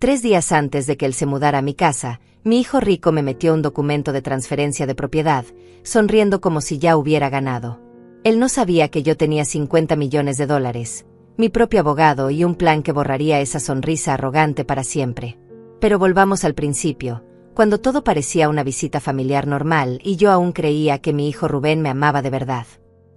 3 días antes de que él se mudara a mi casa, mi hijo rico me metió un documento de transferencia de propiedad, sonriendo como si ya hubiera ganado. Él no sabía que yo tenía $50 millones, mi propio abogado y un plan que borraría esa sonrisa arrogante para siempre. Pero volvamos al principio, cuando todo parecía una visita familiar normal y yo aún creía que mi hijo Rubén me amaba de verdad.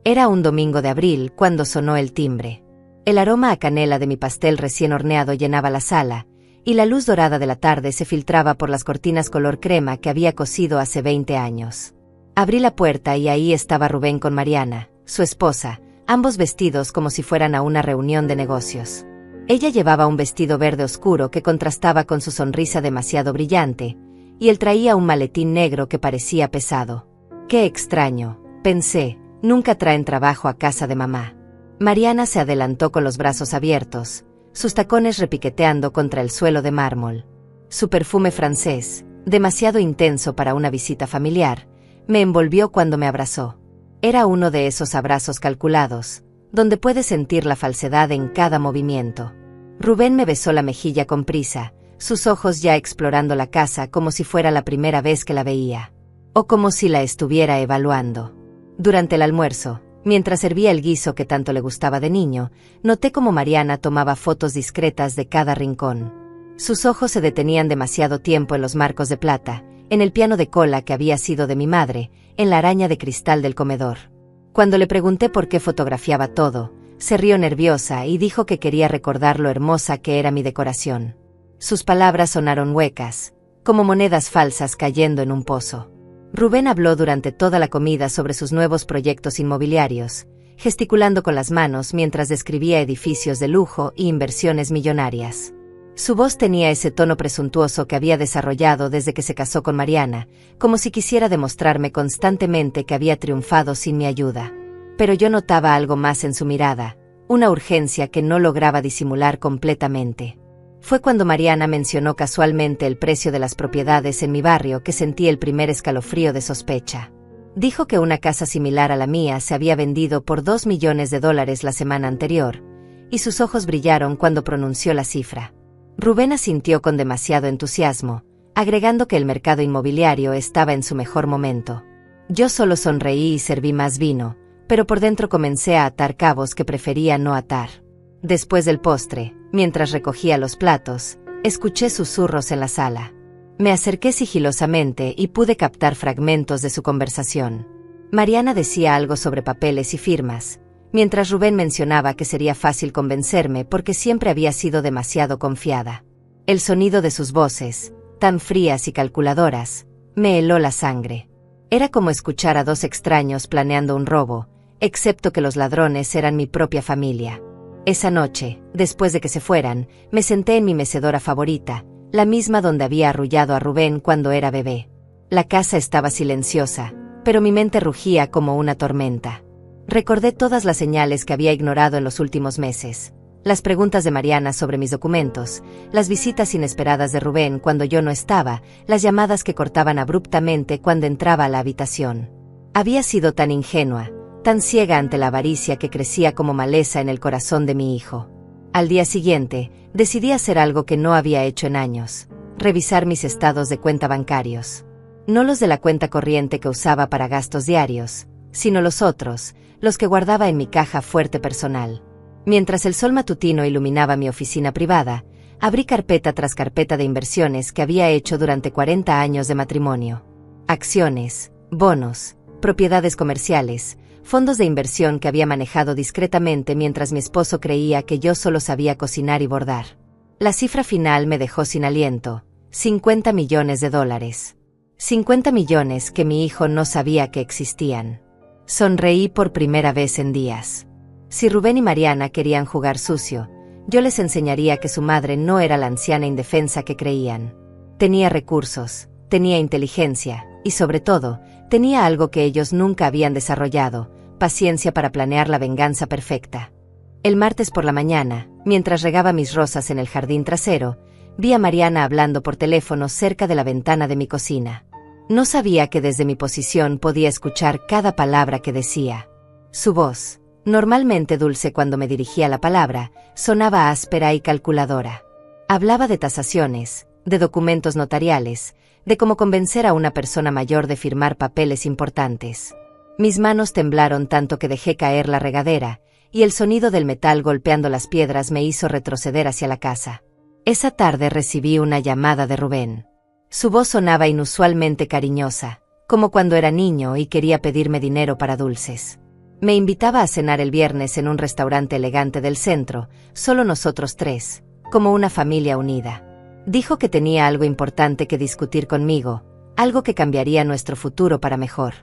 Era un domingo de abril cuando sonó el timbre. El aroma a canela de mi pastel recién horneado llenaba la sala, y la luz dorada de la tarde se filtraba por las cortinas color crema que había cosido hace 20 años. Abrí la puerta y ahí estaba Rubén con Mariana, su esposa, ambos vestidos como si fueran a una reunión de negocios. Ella llevaba un vestido verde oscuro que contrastaba con su sonrisa demasiado brillante, y él traía un maletín negro que parecía pesado. Qué extraño, pensé, nunca traen trabajo a casa de mamá. Mariana se adelantó con los brazos abiertos, sus tacones repiqueteando contra el suelo de mármol. Su perfume francés, demasiado intenso para una visita familiar, me envolvió cuando me abrazó. Era uno de esos abrazos calculados, donde puedes sentir la falsedad en cada movimiento. Rubén me besó la mejilla con prisa, sus ojos ya explorando la casa como si fuera la primera vez que la veía, o como si la estuviera evaluando. Durante el almuerzo, mientras servía el guiso que tanto le gustaba de niño, noté cómo Mariana tomaba fotos discretas de cada rincón. Sus ojos se detenían demasiado tiempo en los marcos de plata, en el piano de cola que había sido de mi madre, en la araña de cristal del comedor. Cuando le pregunté por qué fotografiaba todo, se rió nerviosa y dijo que quería recordar lo hermosa que era mi decoración. Sus palabras sonaron huecas, como monedas falsas cayendo en un pozo. Rubén habló durante toda la comida sobre sus nuevos proyectos inmobiliarios, gesticulando con las manos mientras describía edificios de lujo y inversiones millonarias. Su voz tenía ese tono presuntuoso que había desarrollado desde que se casó con Mariana, como si quisiera demostrarme constantemente que había triunfado sin mi ayuda. Pero yo notaba algo más en su mirada, una urgencia que no lograba disimular completamente. Fue cuando Mariana mencionó casualmente el precio de las propiedades en mi barrio que sentí el primer escalofrío de sospecha. Dijo que una casa similar a la mía se había vendido por $2 millones la semana anterior, y sus ojos brillaron cuando pronunció la cifra. Rubén asintió con demasiado entusiasmo, agregando que el mercado inmobiliario estaba en su mejor momento. Yo solo sonreí y serví más vino, pero por dentro comencé a atar cabos que prefería no atar. Después del postre, mientras recogía los platos, escuché susurros en la sala. Me acerqué sigilosamente y pude captar fragmentos de su conversación. Mariana decía algo sobre papeles y firmas, mientras Rubén mencionaba que sería fácil convencerme porque siempre había sido demasiado confiada. El sonido de sus voces, tan frías y calculadoras, me heló la sangre. Era como escuchar a dos extraños planeando un robo, excepto que los ladrones eran mi propia familia. Esa noche, después de que se fueran, me senté en mi mecedora favorita, la misma donde había arrullado a Rubén cuando era bebé. La casa estaba silenciosa, pero mi mente rugía como una tormenta. Recordé todas las señales que había ignorado en los últimos meses, las preguntas de Mariana sobre mis documentos, las visitas inesperadas de Rubén cuando yo no estaba, las llamadas que cortaban abruptamente cuando entraba a la habitación. Había sido tan ingenua, tan ciega ante la avaricia que crecía como maleza en el corazón de mi hijo. Al día siguiente, decidí hacer algo que no había hecho en años: revisar mis estados de cuenta bancarios. No los de la cuenta corriente que usaba para gastos diarios, sino los otros, los que guardaba en mi caja fuerte personal. Mientras el sol matutino iluminaba mi oficina privada, abrí carpeta tras carpeta de inversiones que había hecho durante 40 años de matrimonio. Acciones, bonos, propiedades comerciales, fondos de inversión que había manejado discretamente mientras mi esposo creía que yo solo sabía cocinar y bordar. La cifra final me dejó sin aliento: $50 millones. 50 millones que mi hijo no sabía que existían. Sonreí por primera vez en días. Si Rubén y Mariana querían jugar sucio, yo les enseñaría que su madre no era la anciana indefensa que creían. Tenía recursos, tenía inteligencia, y sobre todo, tenía algo que ellos nunca habían desarrollado: paciencia para planear la venganza perfecta. El martes por la mañana, mientras regaba mis rosas en el jardín trasero, vi a Mariana hablando por teléfono cerca de la ventana de mi cocina. No sabía que desde mi posición podía escuchar cada palabra que decía. Su voz, normalmente dulce cuando me dirigía la palabra, sonaba áspera y calculadora. Hablaba de tasaciones, de documentos notariales, de cómo convencer a una persona mayor de firmar papeles importantes. Mis manos temblaron tanto que dejé caer la regadera, y el sonido del metal golpeando las piedras me hizo retroceder hacia la casa. Esa tarde recibí una llamada de Rubén. Su voz sonaba inusualmente cariñosa, como cuando era niño y quería pedirme dinero para dulces. Me invitaba a cenar el viernes en un restaurante elegante del centro, solo nosotros tres, como una familia unida. Dijo que tenía algo importante que discutir conmigo, algo que cambiaría nuestro futuro para mejor.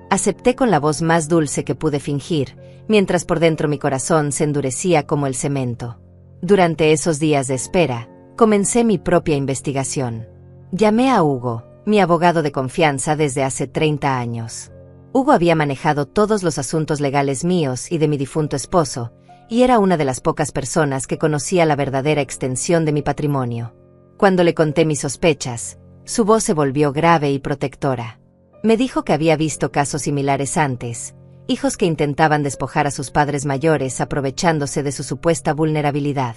Acepté con la voz más dulce que pude fingir, mientras por dentro mi corazón se endurecía como el cemento. Durante esos días de espera, comencé mi propia investigación. Llamé a Hugo, mi abogado de confianza desde hace 30 años. Hugo había manejado todos los asuntos legales míos y de mi difunto esposo, y era una de las pocas personas que conocía la verdadera extensión de mi patrimonio. Cuando le conté mis sospechas, su voz se volvió grave y protectora. Me dijo que había visto casos similares antes, hijos que intentaban despojar a sus padres mayores aprovechándose de su supuesta vulnerabilidad.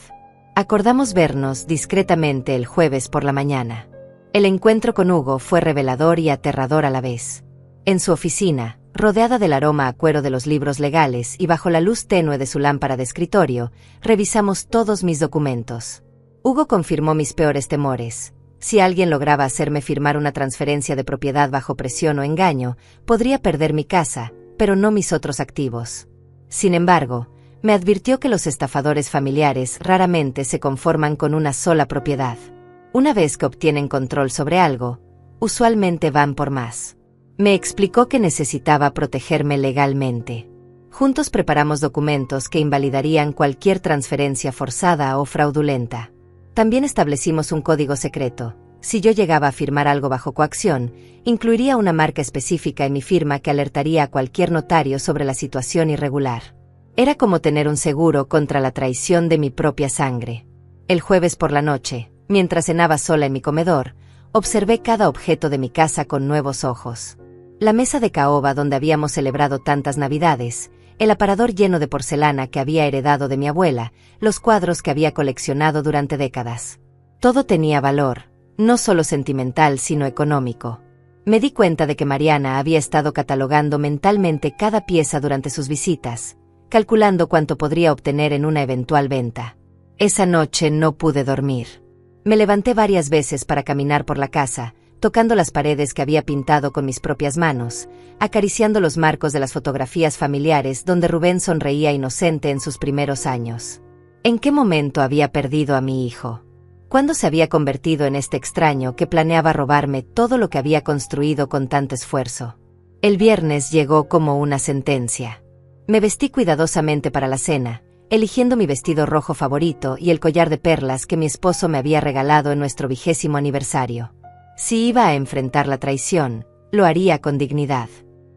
Acordamos vernos discretamente el jueves por la mañana. El encuentro con Hugo fue revelador y aterrador a la vez. En su oficina, rodeada del aroma a cuero de los libros legales y bajo la luz tenue de su lámpara de escritorio, revisamos todos mis documentos. Hugo confirmó mis peores temores. Si alguien lograba hacerme firmar una transferencia de propiedad bajo presión o engaño, podría perder mi casa, pero no mis otros activos. Sin embargo, me advirtió que los estafadores familiares raramente se conforman con una sola propiedad. Una vez que obtienen control sobre algo, usualmente van por más. Me explicó que necesitaba protegerme legalmente. Juntos preparamos documentos que invalidarían cualquier transferencia forzada o fraudulenta. También establecimos un código secreto. Si yo llegaba a firmar algo bajo coacción, incluiría una marca específica en mi firma que alertaría a cualquier notario sobre la situación irregular. Era como tener un seguro contra la traición de mi propia sangre. El jueves por la noche, mientras cenaba sola en mi comedor, observé cada objeto de mi casa con nuevos ojos. La mesa de caoba donde habíamos celebrado tantas navidades, el aparador lleno de porcelana que había heredado de mi abuela, los cuadros que había coleccionado durante décadas. Todo tenía valor, no solo sentimental sino económico. Me di cuenta de que Mariana había estado catalogando mentalmente cada pieza durante sus visitas, calculando cuánto podría obtener en una eventual venta. Esa noche no pude dormir. Me levanté varias veces para caminar por la casa, tocando las paredes que había pintado con mis propias manos, acariciando los marcos de las fotografías familiares donde Rubén sonreía inocente en sus primeros años. ¿En qué momento había perdido a mi hijo? ¿Cuándo se había convertido en este extraño que planeaba robarme todo lo que había construido con tanto esfuerzo? El viernes llegó como una sentencia. Me vestí cuidadosamente para la cena, eligiendo mi vestido rojo favorito y el collar de perlas que mi esposo me había regalado en nuestro 20º aniversario. Si iba a enfrentar la traición, lo haría con dignidad.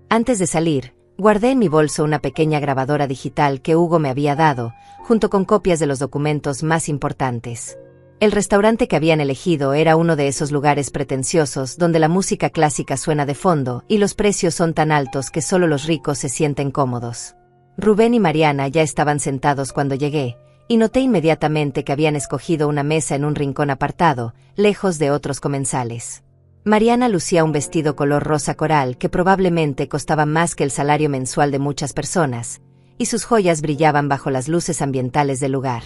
Antes de salir, guardé en mi bolso una pequeña grabadora digital que Hugo me había dado, junto con copias de los documentos más importantes. El restaurante que habían elegido era uno de esos lugares pretenciosos donde la música clásica suena de fondo y los precios son tan altos que solo los ricos se sienten cómodos. Rubén y Mariana ya estaban sentados cuando llegué, y noté inmediatamente que habían escogido una mesa en un rincón apartado, lejos de otros comensales. Mariana lucía un vestido color rosa coral que probablemente costaba más que el salario mensual de muchas personas, y sus joyas brillaban bajo las luces ambientales del lugar.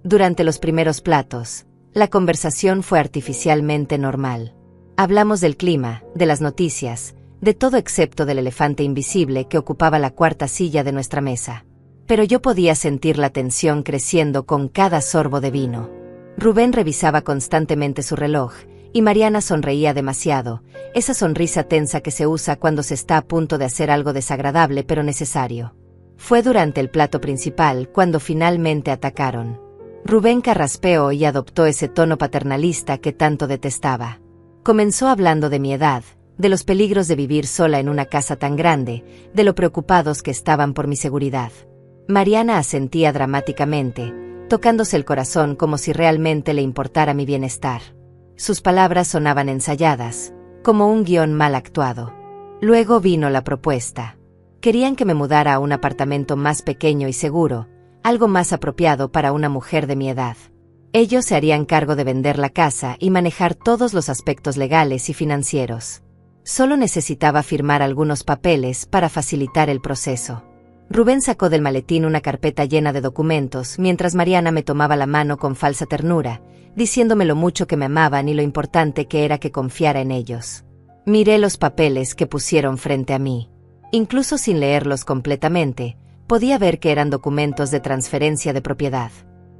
Durante los primeros platos, la conversación fue artificialmente normal. Hablamos del clima, de las noticias, de todo excepto del elefante invisible que ocupaba la cuarta silla de nuestra mesa. Pero yo podía sentir la tensión creciendo con cada sorbo de vino. Rubén revisaba constantemente su reloj, y Mariana sonreía demasiado, esa sonrisa tensa que se usa cuando se está a punto de hacer algo desagradable pero necesario. Fue durante el plato principal cuando finalmente atacaron. Rubén carraspeó y adoptó ese tono paternalista que tanto detestaba. Comenzó hablando de mi edad, de los peligros de vivir sola en una casa tan grande, de lo preocupados que estaban por mi seguridad. Mariana asentía dramáticamente, tocándose el corazón como si realmente le importara mi bienestar. Sus palabras sonaban ensayadas, como un guión mal actuado. Luego vino la propuesta. Querían que me mudara a un apartamento más pequeño y seguro, algo más apropiado para una mujer de mi edad. Ellos se harían cargo de vender la casa y manejar todos los aspectos legales y financieros. Solo necesitaba firmar algunos papeles para facilitar el proceso. Rubén sacó del maletín una carpeta llena de documentos mientras Mariana me tomaba la mano con falsa ternura, diciéndome lo mucho que me amaban y lo importante que era que confiara en ellos. Miré los papeles que pusieron frente a mí. Incluso sin leerlos completamente, podía ver que eran documentos de transferencia de propiedad.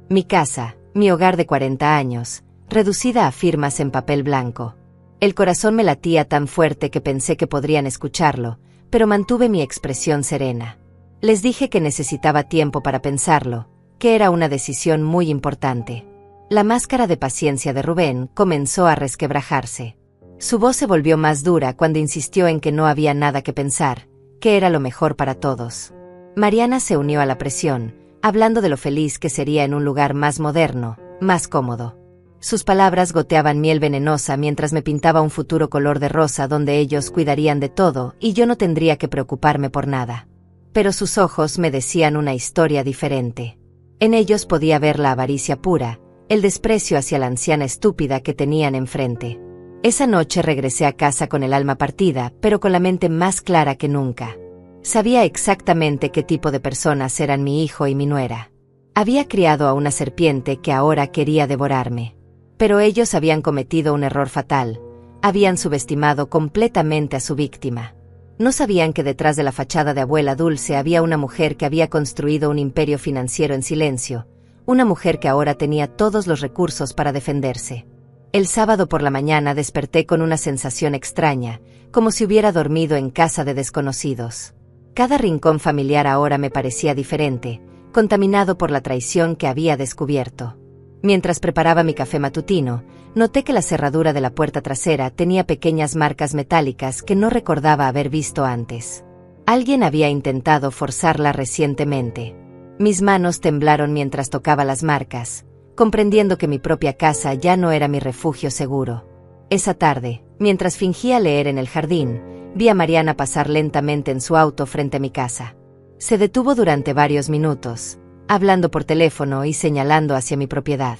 Mi casa, mi hogar de 40 años, reducida a firmas en papel blanco. El corazón me latía tan fuerte que pensé que podrían escucharlo, pero mantuve mi expresión serena. Les dije que necesitaba tiempo para pensarlo, que era una decisión muy importante. La máscara de paciencia de Rubén comenzó a resquebrajarse. Su voz se volvió más dura cuando insistió en que no había nada que pensar, que era lo mejor para todos. Mariana se unió a la presión, hablando de lo feliz que sería en un lugar más moderno, más cómodo. Sus palabras goteaban miel venenosa mientras me pintaba un futuro color de rosa donde ellos cuidarían de todo y yo no tendría que preocuparme por nada. Pero sus ojos me decían una historia diferente. En ellos podía ver la avaricia pura, el desprecio hacia la anciana estúpida que tenían enfrente. Esa noche regresé a casa con el alma partida, pero con la mente más clara que nunca. Sabía exactamente qué tipo de personas eran mi hijo y mi nuera. Había criado a una serpiente que ahora quería devorarme. Pero ellos habían cometido un error fatal. Habían subestimado completamente a su víctima. No sabían que detrás de la fachada de abuela Dulce había una mujer que había construido un imperio financiero en silencio, una mujer que ahora tenía todos los recursos para defenderse. El sábado por la mañana desperté con una sensación extraña, como si hubiera dormido en casa de desconocidos. Cada rincón familiar ahora me parecía diferente, contaminado por la traición que había descubierto. Mientras preparaba mi café matutino, noté que la cerradura de la puerta trasera tenía pequeñas marcas metálicas que no recordaba haber visto antes. Alguien había intentado forzarla recientemente. Mis manos temblaron mientras tocaba las marcas, comprendiendo que mi propia casa ya no era mi refugio seguro. Esa tarde, mientras fingía leer en el jardín, vi a Mariana pasar lentamente en su auto frente a mi casa. Se detuvo durante varios minutos, hablando por teléfono y señalando hacia mi propiedad.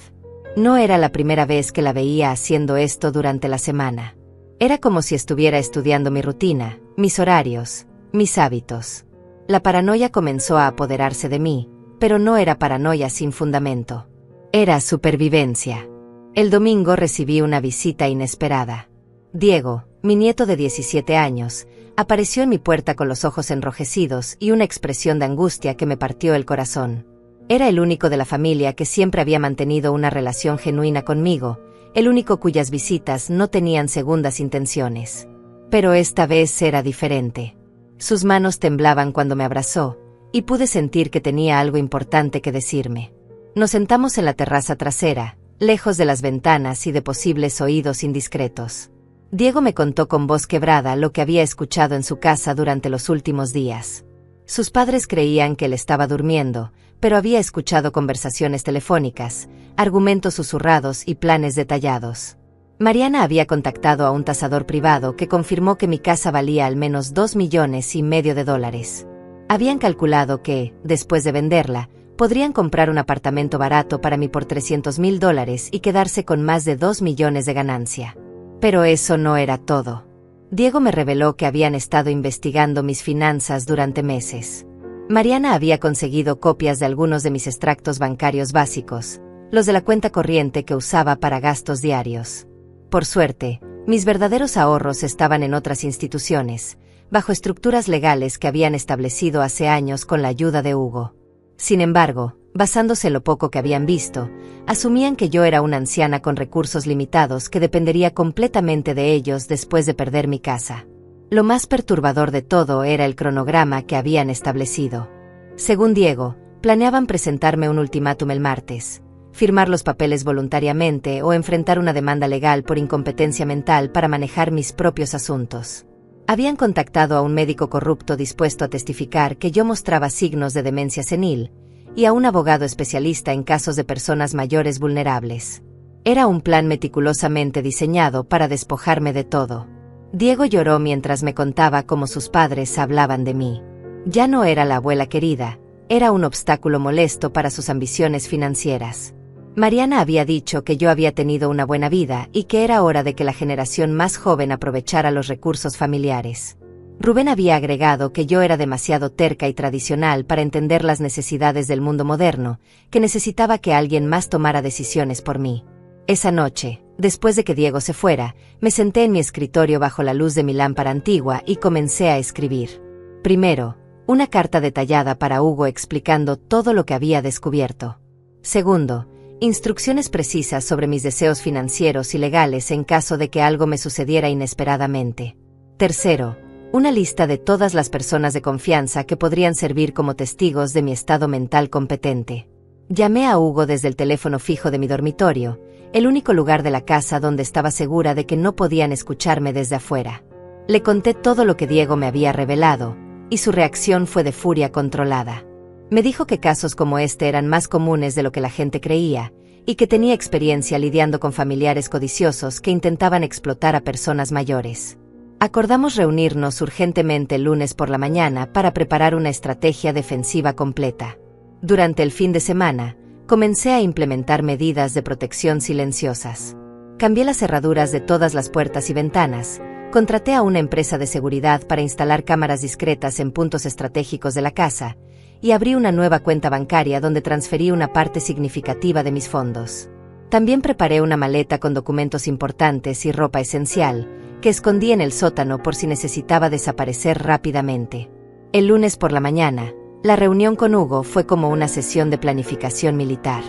No era la primera vez que la veía haciendo esto durante la semana. Era como si estuviera estudiando mi rutina, mis horarios, mis hábitos. La paranoia comenzó a apoderarse de mí, pero no era paranoia sin fundamento. Era supervivencia. El domingo recibí una visita inesperada. Diego, mi nieto de 17 años, apareció en mi puerta con los ojos enrojecidos y una expresión de angustia que me partió el corazón. Era el único de la familia que siempre había mantenido una relación genuina conmigo, el único cuyas visitas no tenían segundas intenciones. Pero esta vez era diferente. Sus manos temblaban cuando me abrazó, y pude sentir que tenía algo importante que decirme. Nos sentamos en la terraza trasera, lejos de las ventanas y de posibles oídos indiscretos. Diego me contó con voz quebrada lo que había escuchado en su casa durante los últimos días. Sus padres creían que él estaba durmiendo, pero había escuchado conversaciones telefónicas, argumentos susurrados y planes detallados. Mariana había contactado a un tasador privado que confirmó que mi casa valía al menos $2,5 millones. Habían calculado que, después de venderla, podrían comprar un apartamento barato para mí por $300,000 y quedarse con más de 2 millones de ganancia. Pero eso no era todo. Diego me reveló que habían estado investigando mis finanzas durante meses. Mariana había conseguido copias de algunos de mis extractos bancarios básicos, los de la cuenta corriente que usaba para gastos diarios. Por suerte, mis verdaderos ahorros estaban en otras instituciones, bajo estructuras legales que habían establecido hace años con la ayuda de Hugo. Sin embargo, basándose en lo poco que habían visto, asumían que yo era una anciana con recursos limitados que dependería completamente de ellos después de perder mi casa. Lo más perturbador de todo era el cronograma que habían establecido. Según Diego, planeaban presentarme un ultimátum el martes, firmar los papeles voluntariamente o enfrentar una demanda legal por incompetencia mental para manejar mis propios asuntos. Habían contactado a un médico corrupto dispuesto a testificar que yo mostraba signos de demencia senil, y a un abogado especialista en casos de personas mayores vulnerables. Era un plan meticulosamente diseñado para despojarme de todo. Diego lloró mientras me contaba cómo sus padres hablaban de mí. Ya no era la abuela querida, era un obstáculo molesto para sus ambiciones financieras. Mariana había dicho que yo había tenido una buena vida y que era hora de que la generación más joven aprovechara los recursos familiares. Rubén había agregado que yo era demasiado terca y tradicional para entender las necesidades del mundo moderno, que necesitaba que alguien más tomara decisiones por mí. Esa noche, después de que Diego se fuera, me senté en mi escritorio bajo la luz de mi lámpara antigua y comencé a escribir. Primero, una carta detallada para Hugo explicando todo lo que había descubierto. Segundo, instrucciones precisas sobre mis deseos financieros y legales en caso de que algo me sucediera inesperadamente. Tercero, una lista de todas las personas de confianza que podrían servir como testigos de mi estado mental competente. Llamé a Hugo desde el teléfono fijo de mi dormitorio, el único lugar de la casa donde estaba segura de que no podían escucharme desde afuera. Le conté todo lo que Diego me había revelado, y su reacción fue de furia controlada. Me dijo que casos como este eran más comunes de lo que la gente creía, y que tenía experiencia lidiando con familiares codiciosos que intentaban explotar a personas mayores. Acordamos reunirnos urgentemente el lunes por la mañana para preparar una estrategia defensiva completa. Durante el fin de semana, comencé a implementar medidas de protección silenciosas. Cambié las cerraduras de todas las puertas y ventanas, contraté a una empresa de seguridad para instalar cámaras discretas en puntos estratégicos de la casa, y abrí una nueva cuenta bancaria donde transferí una parte significativa de mis fondos. También preparé una maleta con documentos importantes y ropa esencial, que escondí en el sótano por si necesitaba desaparecer rápidamente. El lunes por la mañana, la reunión con Hugo fue como una sesión de planificación militar.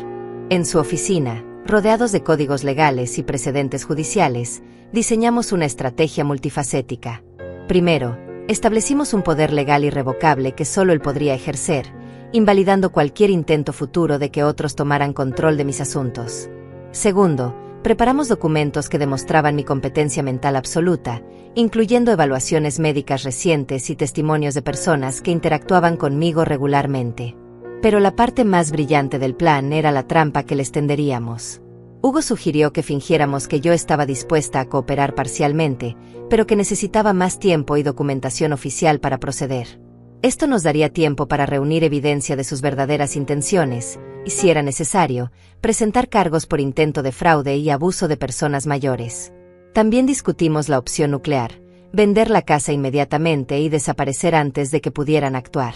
En su oficina, rodeados de códigos legales y precedentes judiciales, diseñamos una estrategia multifacética. Primero, establecimos un poder legal irrevocable que solo él podría ejercer, invalidando cualquier intento futuro de que otros tomaran control de mis asuntos. Segundo, preparamos documentos que demostraban mi competencia mental absoluta, incluyendo evaluaciones médicas recientes y testimonios de personas que interactuaban conmigo regularmente. Pero la parte más brillante del plan era la trampa que les tenderíamos. Hugo sugirió que fingiéramos que yo estaba dispuesta a cooperar parcialmente, pero que necesitaba más tiempo y documentación oficial para proceder. Esto nos daría tiempo para reunir evidencia de sus verdaderas intenciones, y si era necesario, presentar cargos por intento de fraude y abuso de personas mayores. También discutimos la opción nuclear, vender la casa inmediatamente y desaparecer antes de que pudieran actuar.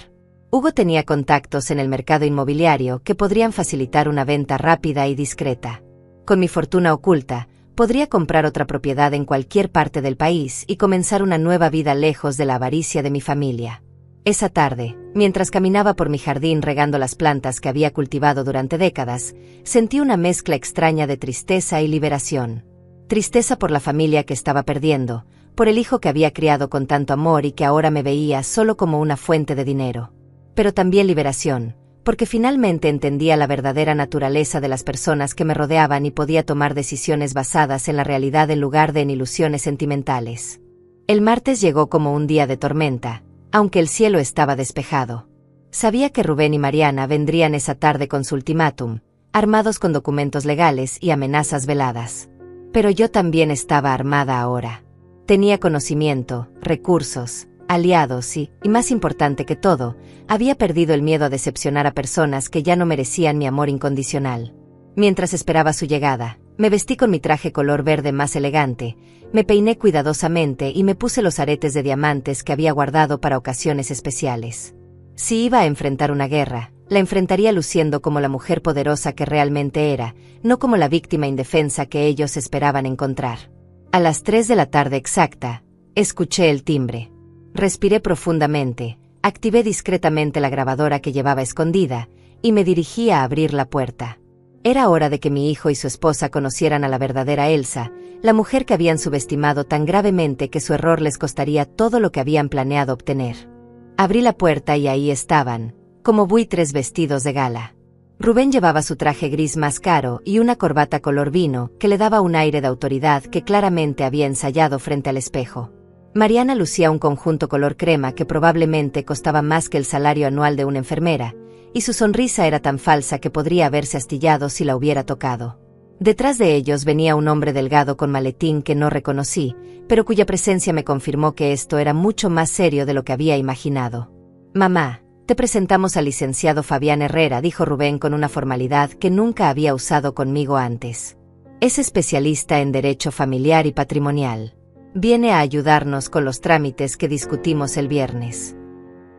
Hugo tenía contactos en el mercado inmobiliario que podrían facilitar una venta rápida y discreta. Con mi fortuna oculta, podría comprar otra propiedad en cualquier parte del país y comenzar una nueva vida lejos de la avaricia de mi familia. Esa tarde, mientras caminaba por mi jardín regando las plantas que había cultivado durante décadas, sentí una mezcla extraña de tristeza y liberación. Tristeza por la familia que estaba perdiendo, por el hijo que había criado con tanto amor y que ahora me veía solo como una fuente de dinero. Pero también liberación, porque finalmente entendía la verdadera naturaleza de las personas que me rodeaban y podía tomar decisiones basadas en la realidad en lugar de en ilusiones sentimentales. El martes llegó como un día de tormenta, aunque el cielo estaba despejado. Sabía que Rubén y Mariana vendrían esa tarde con su ultimátum, armados con documentos legales y amenazas veladas. Pero yo también estaba armada ahora. Tenía conocimiento, recursos, aliados y más importante que todo, había perdido el miedo a decepcionar a personas que ya no merecían mi amor incondicional. Mientras esperaba su llegada, me vestí con mi traje color verde más elegante, me peiné cuidadosamente y me puse los aretes de diamantes que había guardado para ocasiones especiales. Si iba a enfrentar una guerra, la enfrentaría luciendo como la mujer poderosa que realmente era, no como la víctima indefensa que ellos esperaban encontrar. A las 3 de la tarde exacta, escuché el timbre. Respiré profundamente, activé discretamente la grabadora que llevaba escondida, y me dirigí a abrir la puerta. Era hora de que mi hijo y su esposa conocieran a la verdadera Elsa, la mujer que habían subestimado tan gravemente que su error les costaría todo lo que habían planeado obtener. Abrí la puerta y ahí estaban, como buitres vestidos de gala. Rubén llevaba su traje gris más caro y una corbata color vino que le daba un aire de autoridad que claramente había ensayado frente al espejo. Mariana lucía un conjunto color crema que probablemente costaba más que el salario anual de una enfermera, y su sonrisa era tan falsa que podría haberse astillado si la hubiera tocado. Detrás de ellos venía un hombre delgado con maletín que no reconocí, pero cuya presencia me confirmó que esto era mucho más serio de lo que había imaginado. «Mamá», Te presentamos al licenciado Fabián Herrera, dijo Rubén con una formalidad que nunca había usado conmigo antes. Es especialista en derecho familiar y patrimonial. Viene a ayudarnos con los trámites que discutimos el viernes.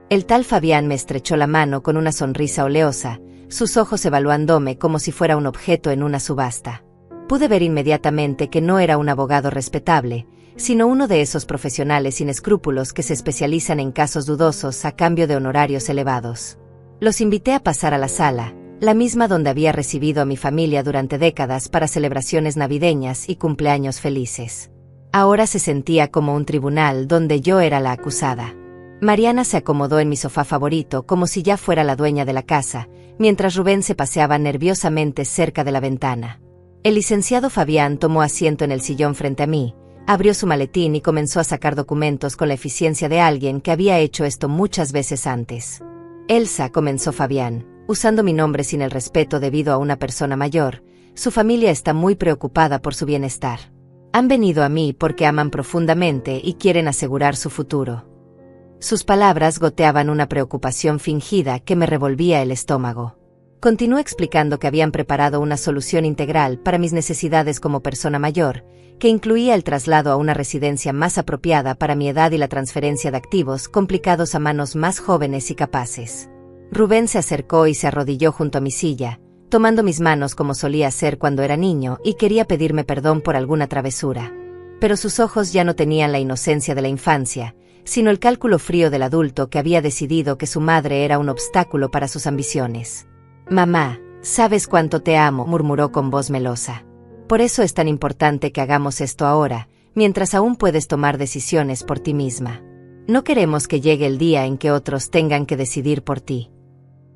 El tal Fabián me estrechó la mano con una sonrisa oleosa, sus ojos evaluándome como si fuera un objeto en una subasta. Pude ver inmediatamente que no era un abogado respetable, sino uno de esos profesionales sin escrúpulos que se especializan en casos dudosos a cambio de honorarios elevados. Los invité a pasar a la sala, la misma donde había recibido a mi familia durante décadas para celebraciones navideñas y cumpleaños felices. Ahora se sentía como un tribunal donde yo era la acusada. Mariana se acomodó en mi sofá favorito como si ya fuera la dueña de la casa, mientras Rubén se paseaba nerviosamente cerca de la ventana. El licenciado Fabián tomó asiento en el sillón frente a mí, abrió su maletín y comenzó a sacar documentos con la eficiencia de alguien que había hecho esto muchas veces antes. Elsa, comenzó Fabián, usando mi nombre sin el respeto debido a una persona mayor, su familia está muy preocupada por su bienestar. Han venido a mí porque aman profundamente y quieren asegurar su futuro. Sus palabras goteaban una preocupación fingida que me revolvía el estómago. Continuó explicando que habían preparado una solución integral para mis necesidades como persona mayor, que incluía el traslado a una residencia más apropiada para mi edad y la transferencia de activos complicados a manos más jóvenes y capaces. Rubén se acercó y se arrodilló junto a mi silla, tomando mis manos como solía hacer cuando era niño y quería pedirme perdón por alguna travesura. Pero sus ojos ya no tenían la inocencia de la infancia, sino el cálculo frío del adulto que había decidido que su madre era un obstáculo para sus ambiciones. «Mamá, sabes cuánto te amo», murmuró con voz melosa. «Por eso es tan importante que hagamos esto ahora, mientras aún puedes tomar decisiones por ti misma. No queremos que llegue el día en que otros tengan que decidir por ti».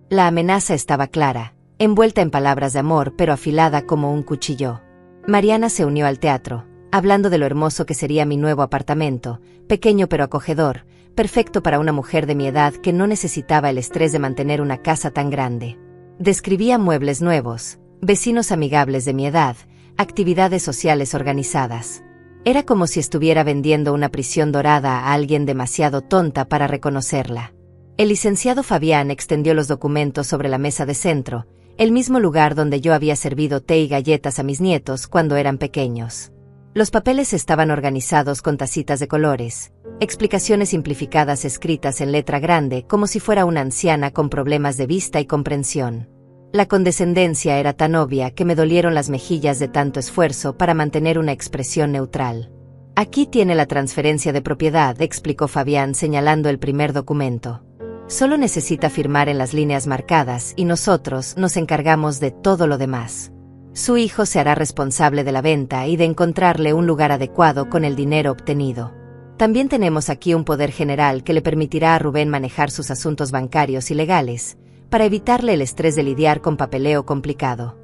La amenaza estaba clara, envuelta en palabras de amor pero afilada como un cuchillo. Mariana se unió al teatro, hablando de lo hermoso que sería mi nuevo apartamento, pequeño pero acogedor, perfecto para una mujer de mi edad que no necesitaba el estrés de mantener una casa tan grande. Describía muebles nuevos, vecinos amigables de mi edad, actividades sociales organizadas. Era como si estuviera vendiendo una prisión dorada a alguien demasiado tonta para reconocerla. El licenciado Fabián extendió los documentos sobre la mesa de centro, el mismo lugar donde yo había servido té y galletas a mis nietos cuando eran pequeños. Los papeles estaban organizados con tacitas de colores, explicaciones simplificadas escritas en letra grande como si fuera una anciana con problemas de vista y comprensión. La condescendencia era tan obvia que me dolieron las mejillas de tanto esfuerzo para mantener una expresión neutral. «Aquí tiene la transferencia de propiedad», explicó Fabián señalando el primer documento. «Solo necesita firmar en las líneas marcadas y nosotros nos encargamos de todo lo demás. Su hijo se hará responsable de la venta y de encontrarle un lugar adecuado con el dinero obtenido. También tenemos aquí un poder general que le permitirá a Rubén manejar sus asuntos bancarios y legales, para evitarle el estrés de lidiar con papeleo complicado».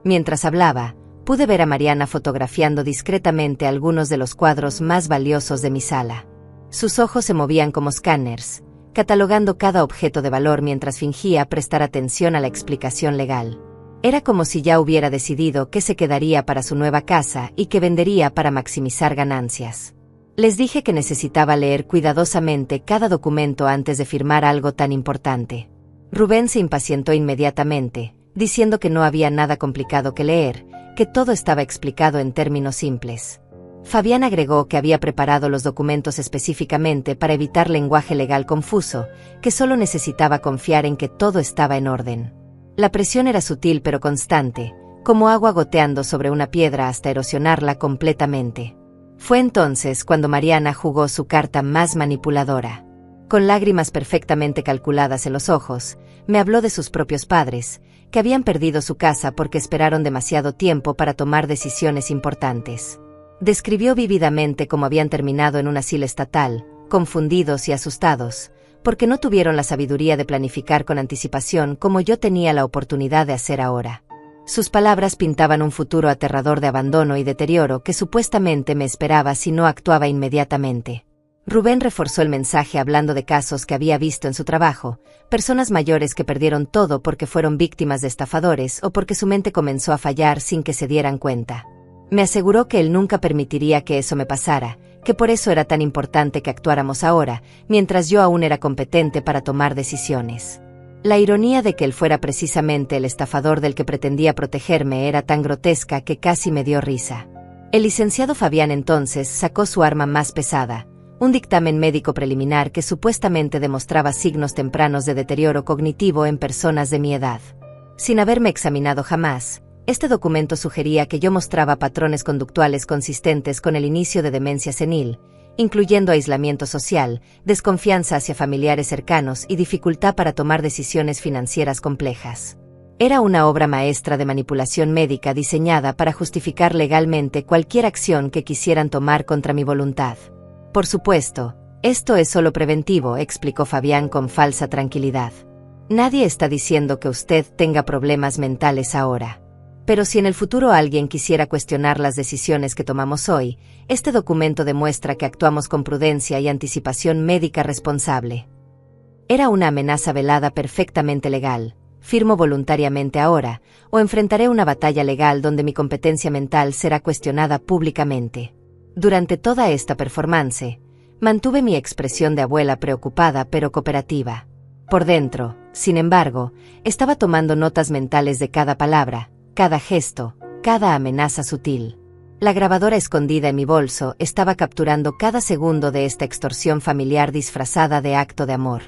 Mientras hablaba, pude ver a Mariana fotografiando discretamente algunos de los cuadros más valiosos de mi sala. Sus ojos se movían como escáneres, catalogando cada objeto de valor mientras fingía prestar atención a la explicación legal. Era como si ya hubiera decidido qué se quedaría para su nueva casa y qué vendería para maximizar ganancias. Les dije que necesitaba leer cuidadosamente cada documento antes de firmar algo tan importante. Rubén se impacientó inmediatamente, diciendo que no había nada complicado que leer, que todo estaba explicado en términos simples. Fabián agregó que había preparado los documentos específicamente para evitar lenguaje legal confuso, que solo necesitaba confiar en que todo estaba en orden. La presión era sutil pero constante, como agua goteando sobre una piedra hasta erosionarla completamente. Fue entonces cuando Mariana jugó su carta más manipuladora. Con lágrimas perfectamente calculadas en los ojos, me habló de sus propios padres, que habían perdido su casa porque esperaron demasiado tiempo para tomar decisiones importantes. Describió vívidamente cómo habían terminado en un asilo estatal, confundidos y asustados, porque no tuvieron la sabiduría de planificar con anticipación como yo tenía la oportunidad de hacer ahora. Sus palabras pintaban un futuro aterrador de abandono y deterioro que supuestamente me esperaba si no actuaba inmediatamente. Rubén reforzó el mensaje hablando de casos que había visto en su trabajo, personas mayores que perdieron todo porque fueron víctimas de estafadores o porque su mente comenzó a fallar sin que se dieran cuenta. Me aseguró que él nunca permitiría que eso me pasara, que por eso era tan importante que actuáramos ahora, mientras yo aún era competente para tomar decisiones. La ironía de que él fuera precisamente el estafador del que pretendía protegerme era tan grotesca que casi me dio risa. El licenciado Fabián entonces sacó su arma más pesada, un dictamen médico preliminar que supuestamente demostraba signos tempranos de deterioro cognitivo en personas de mi edad. Sin haberme examinado jamás, este documento sugería que yo mostraba patrones conductuales consistentes con el inicio de demencia senil, incluyendo aislamiento social, desconfianza hacia familiares cercanos y dificultad para tomar decisiones financieras complejas. Era una obra maestra de manipulación médica diseñada para justificar legalmente cualquier acción que quisieran tomar contra mi voluntad. Por supuesto, esto es solo preventivo, explicó Fabián con falsa tranquilidad. Nadie está diciendo que usted tenga problemas mentales ahora. Pero si en el futuro alguien quisiera cuestionar las decisiones que tomamos hoy, este documento demuestra que actuamos con prudencia y anticipación médica responsable. Era una amenaza velada perfectamente legal. Firmo voluntariamente ahora, o enfrentaré una batalla legal donde mi competencia mental será cuestionada públicamente. Durante toda esta performance, mantuve mi expresión de abuela preocupada pero cooperativa. Por dentro, sin embargo, estaba tomando notas mentales de cada palabra, cada gesto, cada amenaza sutil. La grabadora escondida en mi bolso estaba capturando cada segundo de esta extorsión familiar disfrazada de acto de amor.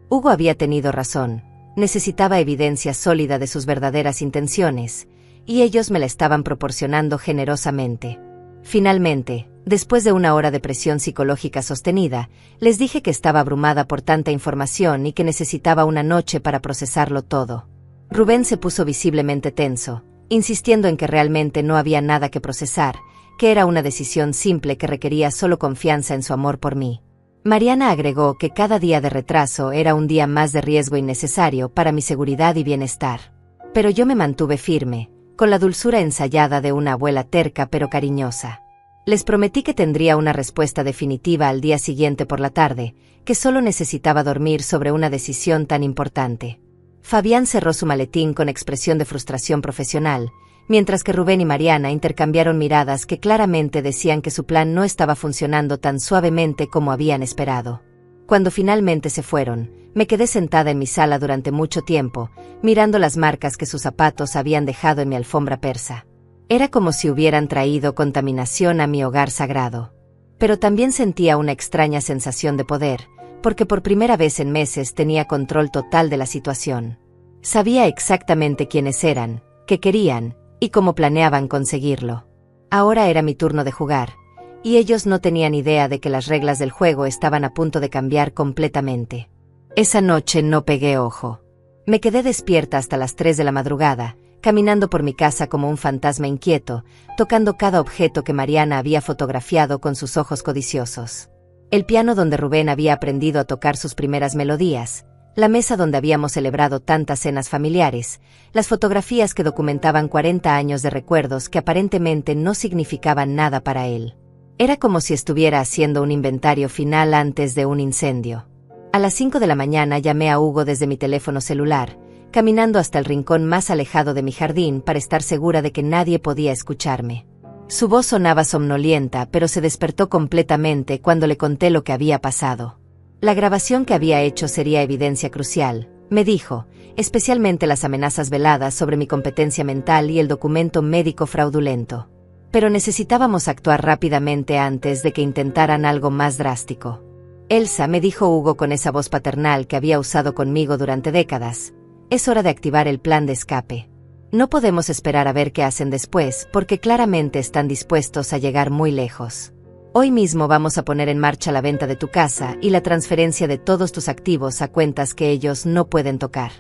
Hugo había tenido razón, necesitaba evidencia sólida de sus verdaderas intenciones, y ellos me la estaban proporcionando generosamente. Finalmente, después de una hora de presión psicológica sostenida, les dije que estaba abrumada por tanta información y que necesitaba una noche para procesarlo todo. Rubén se puso visiblemente tenso, insistiendo en que realmente no había nada que procesar, que era una decisión simple que requería solo confianza en su amor por mí. Mariana agregó que cada día de retraso era un día más de riesgo innecesario para mi seguridad y bienestar. Pero yo me mantuve firme, con la dulzura ensayada de una abuela terca pero cariñosa. Les prometí que tendría una respuesta definitiva al día siguiente por la tarde, que solo necesitaba dormir sobre una decisión tan importante. Fabián cerró su maletín con expresión de frustración profesional, mientras que Rubén y Mariana intercambiaron miradas que claramente decían que su plan no estaba funcionando tan suavemente como habían esperado. Cuando finalmente se fueron, me quedé sentada en mi sala durante mucho tiempo, mirando las marcas que sus zapatos habían dejado en mi alfombra persa. Era como si hubieran traído contaminación a mi hogar sagrado. Pero también sentía una extraña sensación de poder, porque por primera vez en meses tenía control total de la situación. Sabía exactamente quiénes eran, qué querían, y cómo planeaban conseguirlo. Ahora era mi turno de jugar, y ellos no tenían idea de que las reglas del juego estaban a punto de cambiar completamente. Esa noche no pegué ojo. Me quedé despierta hasta las 3 de la madrugada, caminando por mi casa como un fantasma inquieto, tocando cada objeto que Mariana había fotografiado con sus ojos codiciosos. El piano donde Rubén había aprendido a tocar sus primeras melodías, la mesa donde habíamos celebrado tantas cenas familiares, las fotografías que documentaban 40 años de recuerdos que aparentemente no significaban nada para él. Era como si estuviera haciendo un inventario final antes de un incendio. A las 5 de la mañana llamé a Hugo desde mi teléfono celular, caminando hasta el rincón más alejado de mi jardín para estar segura de que nadie podía escucharme. Su voz sonaba somnolienta, pero se despertó completamente cuando le conté lo que había pasado. La grabación que había hecho sería evidencia crucial, me dijo, especialmente las amenazas veladas sobre mi competencia mental y el documento médico fraudulento. Pero necesitábamos actuar rápidamente antes de que intentaran algo más drástico. Elsa, me dijo Hugo con esa voz paternal que había usado conmigo durante décadas, es hora de activar el plan de escape. No podemos esperar a ver qué hacen después, porque claramente están dispuestos a llegar muy lejos. Hoy mismo vamos a poner en marcha la venta de tu casa y la transferencia de todos tus activos a cuentas que ellos no pueden tocar.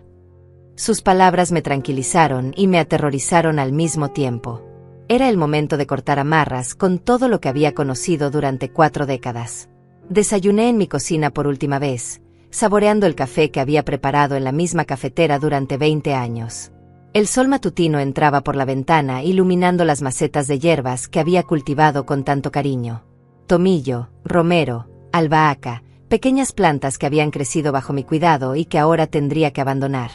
Sus palabras me tranquilizaron y me aterrorizaron al mismo tiempo. Era el momento de cortar amarras con todo lo que había conocido durante 4 décadas. Desayuné en mi cocina por última vez, saboreando el café que había preparado en la misma cafetera durante 20 años. El sol matutino entraba por la ventana iluminando las macetas de hierbas que había cultivado con tanto cariño. Tomillo, romero, albahaca, pequeñas plantas que habían crecido bajo mi cuidado y que ahora tendría que abandonar.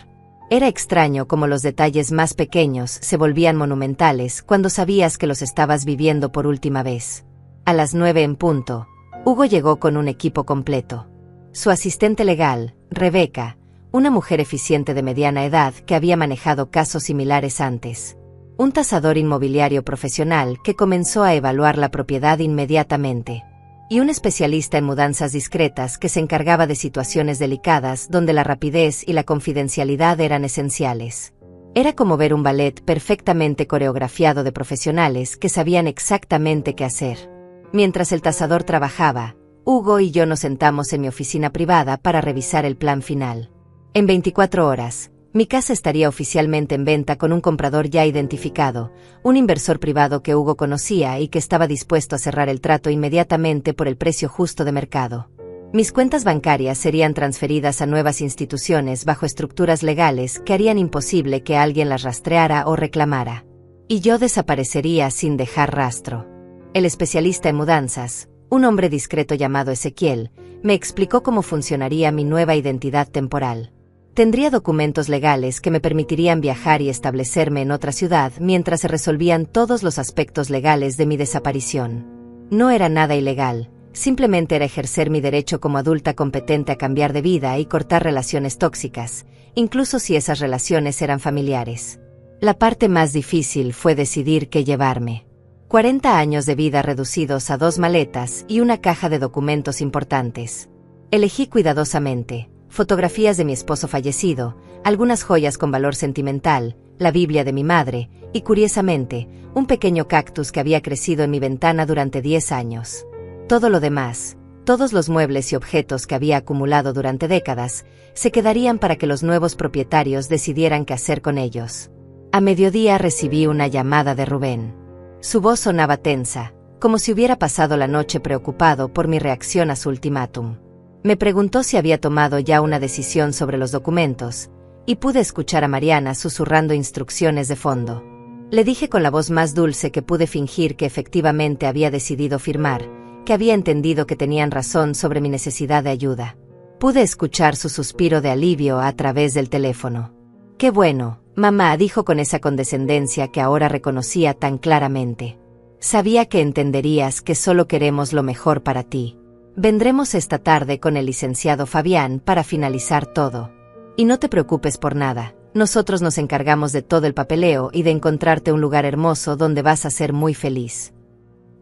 Era extraño cómo los detalles más pequeños se volvían monumentales cuando sabías que los estabas viviendo por última vez. A las 9 en punto, Hugo llegó con un equipo completo. Su asistente legal, Rebeca, una mujer eficiente de mediana edad que había manejado casos similares antes. Un tasador inmobiliario profesional que comenzó a evaluar la propiedad inmediatamente. Y un especialista en mudanzas discretas que se encargaba de situaciones delicadas donde la rapidez y la confidencialidad eran esenciales. Era como ver un ballet perfectamente coreografiado de profesionales que sabían exactamente qué hacer. Mientras el tasador trabajaba, Hugo y yo nos sentamos en mi oficina privada para revisar el plan final. En 24 horas, mi casa estaría oficialmente en venta con un comprador ya identificado, un inversor privado que Hugo conocía y que estaba dispuesto a cerrar el trato inmediatamente por el precio justo de mercado. Mis cuentas bancarias serían transferidas a nuevas instituciones bajo estructuras legales que harían imposible que alguien las rastreara o reclamara. Y yo desaparecería sin dejar rastro. El especialista en mudanzas, un hombre discreto llamado Ezequiel, me explicó cómo funcionaría mi nueva identidad temporal. Tendría documentos legales que me permitirían viajar y establecerme en otra ciudad mientras se resolvían todos los aspectos legales de mi desaparición. No era nada ilegal, simplemente era ejercer mi derecho como adulta competente a cambiar de vida y cortar relaciones tóxicas, incluso si esas relaciones eran familiares. La parte más difícil fue decidir qué llevarme. 40 años de vida reducidos a 2 maletas y una caja de documentos importantes. Elegí cuidadosamente fotografías de mi esposo fallecido, algunas joyas con valor sentimental, la Biblia de mi madre y, curiosamente, un pequeño cactus que había crecido en mi ventana durante 10 años. Todo lo demás, todos los muebles y objetos que había acumulado durante décadas, se quedarían para que los nuevos propietarios decidieran qué hacer con ellos. A mediodía recibí una llamada de Rubén. Su voz sonaba tensa, como si hubiera pasado la noche preocupado por mi reacción a su ultimátum. Me preguntó si había tomado ya una decisión sobre los documentos, y pude escuchar a Mariana susurrando instrucciones de fondo. Le dije con la voz más dulce que pude fingir que efectivamente había decidido firmar, que había entendido que tenían razón sobre mi necesidad de ayuda. Pude escuchar su suspiro de alivio a través del teléfono. «Qué bueno», mamá dijo con esa condescendencia que ahora reconocía tan claramente. «Sabía que entenderías que solo queremos lo mejor para ti. Vendremos esta tarde con el licenciado Fabián para finalizar todo. Y no te preocupes por nada, nosotros nos encargamos de todo el papeleo y de encontrarte un lugar hermoso donde vas a ser muy feliz».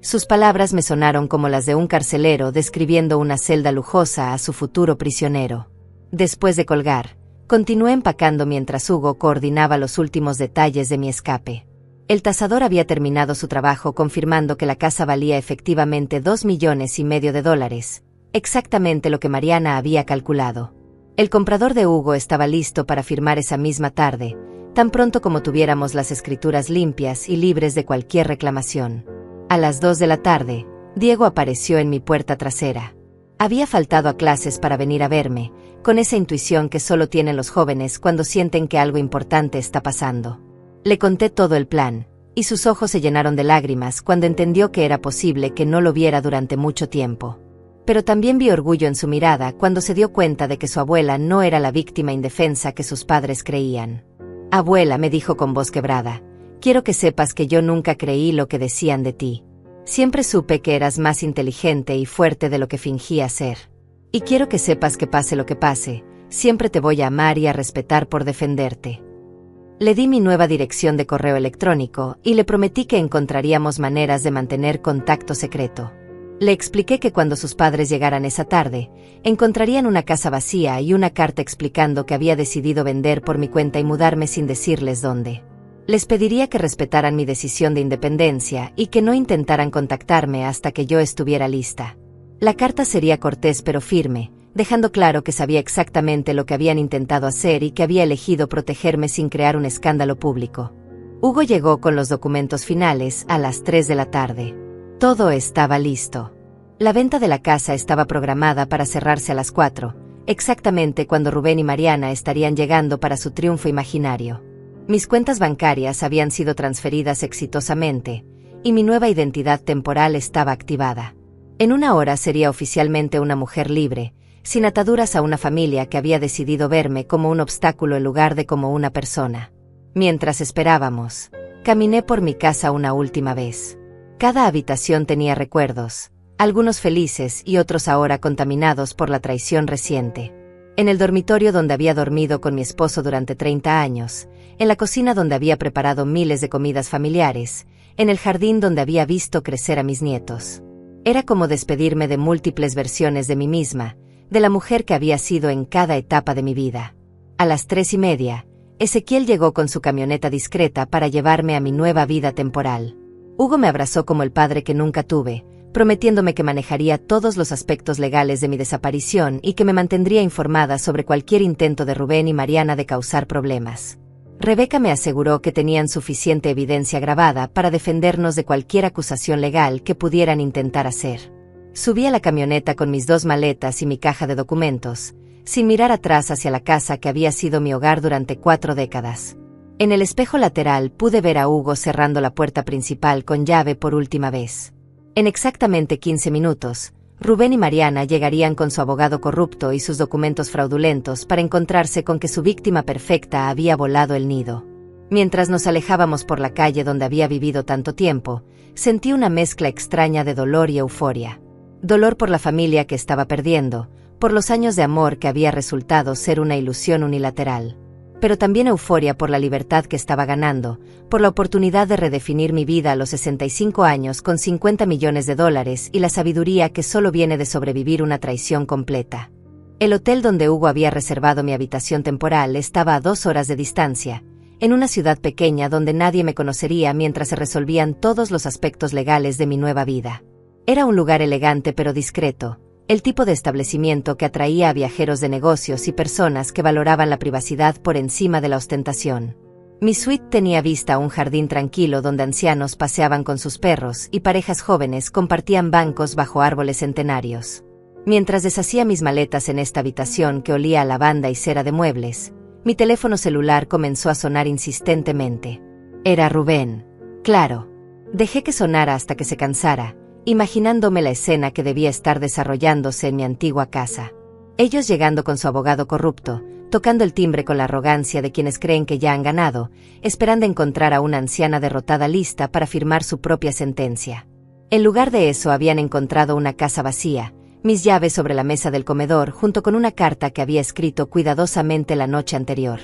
Sus palabras me sonaron como las de un carcelero describiendo una celda lujosa a su futuro prisionero. Después de colgar, continué empacando mientras Hugo coordinaba los últimos detalles de mi escape. El tasador había terminado su trabajo confirmando que la casa valía efectivamente $2,5 millones, exactamente lo que Mariana había calculado. El comprador de Hugo estaba listo para firmar esa misma tarde, tan pronto como tuviéramos las escrituras limpias y libres de cualquier reclamación. A las 2 de la tarde, Diego apareció en mi puerta trasera. Había faltado a clases para venir a verme, con esa intuición que solo tienen los jóvenes cuando sienten que algo importante está pasando. Le conté todo el plan, y sus ojos se llenaron de lágrimas cuando entendió que era posible que no lo viera durante mucho tiempo. Pero también vi orgullo en su mirada cuando se dio cuenta de que su abuela no era la víctima indefensa que sus padres creían. «Abuela», me dijo con voz quebrada, «quiero que sepas que yo nunca creí lo que decían de ti. Siempre supe que eras más inteligente y fuerte de lo que fingías ser. Y quiero que sepas que pase lo que pase, siempre te voy a amar y a respetar por defenderte». Le di mi nueva dirección de correo electrónico y le prometí que encontraríamos maneras de mantener contacto secreto. Le expliqué que cuando sus padres llegaran esa tarde, encontrarían una casa vacía y una carta explicando que había decidido vender por mi cuenta y mudarme sin decirles dónde. Les pediría que respetaran mi decisión de independencia y que no intentaran contactarme hasta que yo estuviera lista. La carta sería cortés pero firme, dejando claro que sabía exactamente lo que habían intentado hacer y que había elegido protegerme sin crear un escándalo público. Hugo llegó con los documentos finales a las 3 de la tarde. Todo estaba listo. La venta de la casa estaba programada para cerrarse a las 4, exactamente cuando Rubén y Mariana estarían llegando para su triunfo imaginario. Mis cuentas bancarias habían sido transferidas exitosamente, y mi nueva identidad temporal estaba activada. En una hora sería oficialmente una mujer libre, sin ataduras a una familia que había decidido verme como un obstáculo en lugar de como una persona. Mientras esperábamos, caminé por mi casa una última vez. Cada habitación tenía recuerdos, algunos felices y otros ahora contaminados por la traición reciente. En el dormitorio donde había dormido con mi esposo durante 30 años, en la cocina donde había preparado miles de comidas familiares, en el jardín donde había visto crecer a mis nietos. Era como despedirme de múltiples versiones de mí misma, de la mujer que había sido en cada etapa de mi vida. A las 3:30, Ezequiel llegó con su camioneta discreta para llevarme a mi nueva vida temporal. Hugo me abrazó como el padre que nunca tuve, prometiéndome que manejaría todos los aspectos legales de mi desaparición y que me mantendría informada sobre cualquier intento de Rubén y Mariana de causar problemas. Rebeca me aseguró que tenían suficiente evidencia grabada para defendernos de cualquier acusación legal que pudieran intentar hacer. Subí a la camioneta con mis 2 maletas y mi caja de documentos, sin mirar atrás hacia la casa que había sido mi hogar durante 4 décadas. En el espejo lateral pude ver a Hugo cerrando la puerta principal con llave por última vez. En exactamente 15 minutos, Rubén y Mariana llegarían con su abogado corrupto y sus documentos fraudulentos para encontrarse con que su víctima perfecta había volado el nido. Mientras nos alejábamos por la calle donde había vivido tanto tiempo, sentí una mezcla extraña de dolor y euforia. Dolor por la familia que estaba perdiendo, por los años de amor que había resultado ser una ilusión unilateral. Pero también euforia por la libertad que estaba ganando, por la oportunidad de redefinir mi vida a los 65 años con $50 millones y la sabiduría que solo viene de sobrevivir una traición completa. El hotel donde Hugo había reservado mi habitación temporal estaba a 2 horas de distancia, en una ciudad pequeña donde nadie me conocería mientras se resolvían todos los aspectos legales de mi nueva vida. Era un lugar elegante pero discreto, el tipo de establecimiento que atraía a viajeros de negocios y personas que valoraban la privacidad por encima de la ostentación. Mi suite tenía vista a un jardín tranquilo donde ancianos paseaban con sus perros y parejas jóvenes compartían bancos bajo árboles centenarios. Mientras deshacía mis maletas en esta habitación que olía a lavanda y cera de muebles, mi teléfono celular comenzó a sonar insistentemente. Era Rubén. Claro. Dejé que sonara hasta que se cansara, imaginándome la escena que debía estar desarrollándose en mi antigua casa. Ellos llegando con su abogado corrupto, tocando el timbre con la arrogancia de quienes creen que ya han ganado, esperando encontrar a una anciana derrotada lista para firmar su propia sentencia. En lugar de eso habían encontrado una casa vacía, mis llaves sobre la mesa del comedor junto con una carta que había escrito cuidadosamente la noche anterior.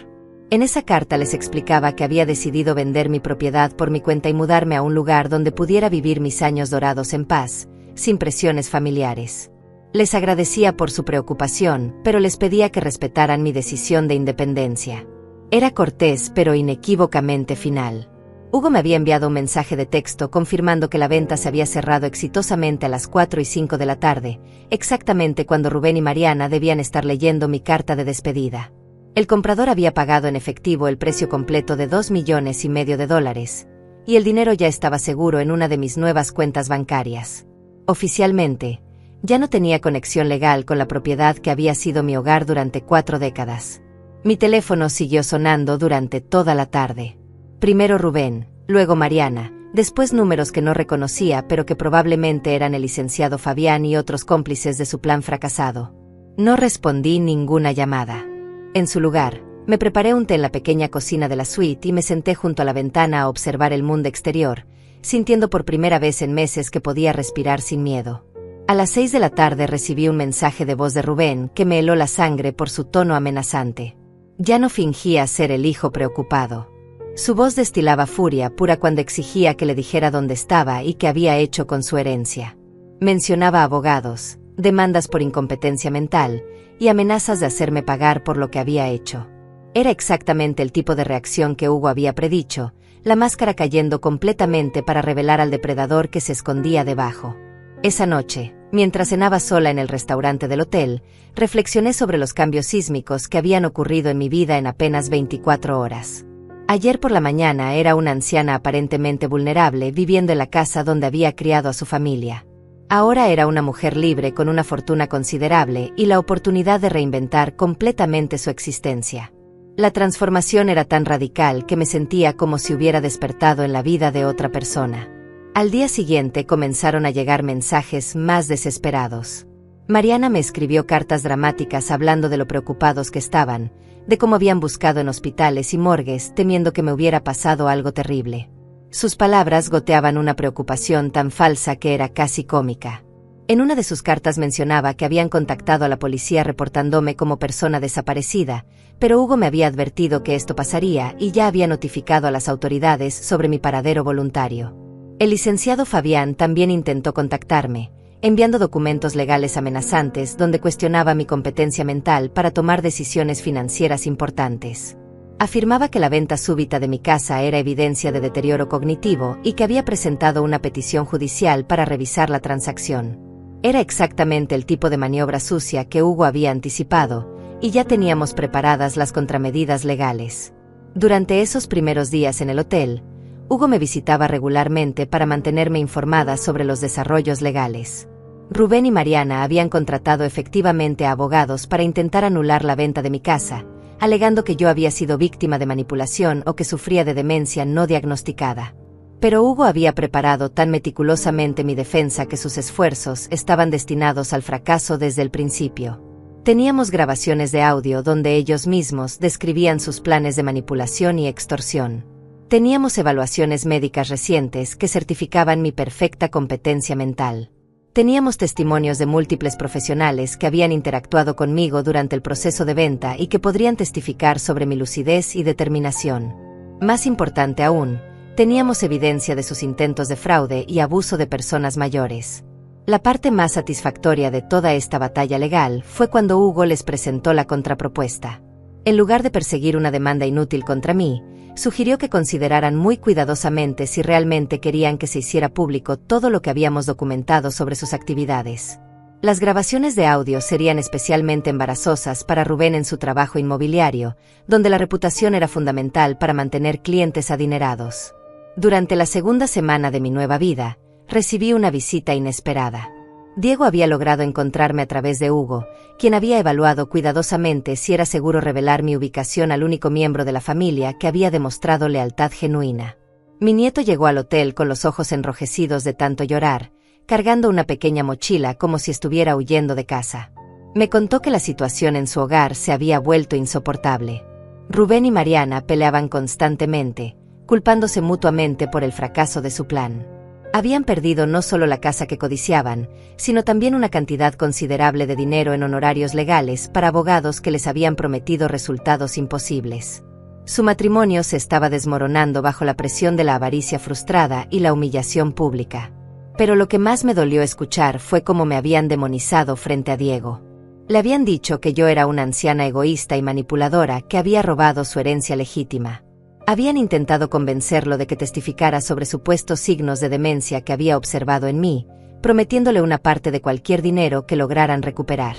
En esa carta les explicaba que había decidido vender mi propiedad por mi cuenta y mudarme a un lugar donde pudiera vivir mis años dorados en paz, sin presiones familiares. Les agradecía por su preocupación, pero les pedía que respetaran mi decisión de independencia. Era cortés pero inequívocamente final. Hugo me había enviado un mensaje de texto confirmando que la venta se había cerrado exitosamente a las 4:05 de la tarde, exactamente cuando Rubén y Mariana debían estar leyendo mi carta de despedida. El comprador había pagado en efectivo el precio completo de $2,5 millones, y el dinero ya estaba seguro en una de mis nuevas cuentas bancarias. Oficialmente, ya no tenía conexión legal con la propiedad que había sido mi hogar durante 4 décadas. Mi teléfono siguió sonando durante toda la tarde. Primero Rubén, luego Mariana, después números que no reconocía pero que probablemente eran el licenciado Fabián y otros cómplices de su plan fracasado. No respondí ninguna llamada. En su lugar, me preparé un té en la pequeña cocina de la suite y me senté junto a la ventana a observar el mundo exterior, sintiendo por primera vez en meses que podía respirar sin miedo. A las 6 de la tarde recibí un mensaje de voz de Rubén que me heló la sangre por su tono amenazante. Ya no fingía ser el hijo preocupado. Su voz destilaba furia pura cuando exigía que le dijera dónde estaba y qué había hecho con su herencia. Mencionaba abogados, demandas por incompetencia mental y amenazas de hacerme pagar por lo que había hecho. Era exactamente el tipo de reacción que Hugo había predicho, la máscara cayendo completamente para revelar al depredador que se escondía debajo. Esa noche, mientras cenaba sola en el restaurante del hotel, reflexioné sobre los cambios sísmicos que habían ocurrido en mi vida en apenas 24 horas. Ayer por la mañana era una anciana aparentemente vulnerable viviendo en la casa donde había criado a su familia. Ahora era una mujer libre con una fortuna considerable y la oportunidad de reinventar completamente su existencia. La transformación era tan radical que me sentía como si hubiera despertado en la vida de otra persona. Al día siguiente comenzaron a llegar mensajes más desesperados. Mariana me escribió cartas dramáticas hablando de lo preocupados que estaban, de cómo habían buscado en hospitales y morgues temiendo que me hubiera pasado algo terrible. Sus palabras goteaban una preocupación tan falsa que era casi cómica. En una de sus cartas mencionaba que habían contactado a la policía reportándome como persona desaparecida, pero Hugo me había advertido que esto pasaría y ya había notificado a las autoridades sobre mi paradero voluntario. El licenciado Fabián también intentó contactarme, enviando documentos legales amenazantes donde cuestionaba mi competencia mental para tomar decisiones financieras importantes. Afirmaba que la venta súbita de mi casa era evidencia de deterioro cognitivo y que había presentado una petición judicial para revisar la transacción. Era exactamente el tipo de maniobra sucia que Hugo había anticipado, y ya teníamos preparadas las contramedidas legales. Durante esos primeros días en el hotel, Hugo me visitaba regularmente para mantenerme informada sobre los desarrollos legales. Rubén y Mariana habían contratado efectivamente a abogados para intentar anular la venta de mi casa, alegando que yo había sido víctima de manipulación o que sufría de demencia no diagnosticada. Pero Hugo había preparado tan meticulosamente mi defensa que sus esfuerzos estaban destinados al fracaso desde el principio. Teníamos grabaciones de audio donde ellos mismos describían sus planes de manipulación y extorsión. Teníamos evaluaciones médicas recientes que certificaban mi perfecta competencia mental. Teníamos testimonios de múltiples profesionales que habían interactuado conmigo durante el proceso de venta y que podrían testificar sobre mi lucidez y determinación. Más importante aún, teníamos evidencia de sus intentos de fraude y abuso de personas mayores. La parte más satisfactoria de toda esta batalla legal fue cuando Hugo les presentó la contrapropuesta. En lugar de perseguir una demanda inútil contra mí, sugirió que consideraran muy cuidadosamente si realmente querían que se hiciera público todo lo que habíamos documentado sobre sus actividades. Las grabaciones de audio serían especialmente embarazosas para Rubén en su trabajo inmobiliario, donde la reputación era fundamental para mantener clientes adinerados. Durante la segunda semana de mi nueva vida, recibí una visita inesperada. Diego había logrado encontrarme a través de Hugo, quien había evaluado cuidadosamente si era seguro revelar mi ubicación al único miembro de la familia que había demostrado lealtad genuina. Mi nieto llegó al hotel con los ojos enrojecidos de tanto llorar, cargando una pequeña mochila como si estuviera huyendo de casa. Me contó que la situación en su hogar se había vuelto insoportable. Rubén y Mariana peleaban constantemente, culpándose mutuamente por el fracaso de su plan. Habían perdido no solo la casa que codiciaban, sino también una cantidad considerable de dinero en honorarios legales para abogados que les habían prometido resultados imposibles. Su matrimonio se estaba desmoronando bajo la presión de la avaricia frustrada y la humillación pública. Pero lo que más me dolió escuchar fue cómo me habían demonizado frente a Diego. Le habían dicho que yo era una anciana egoísta y manipuladora que había robado su herencia legítima. Habían intentado convencerlo de que testificara sobre supuestos signos de demencia que había observado en mí, prometiéndole una parte de cualquier dinero que lograran recuperar.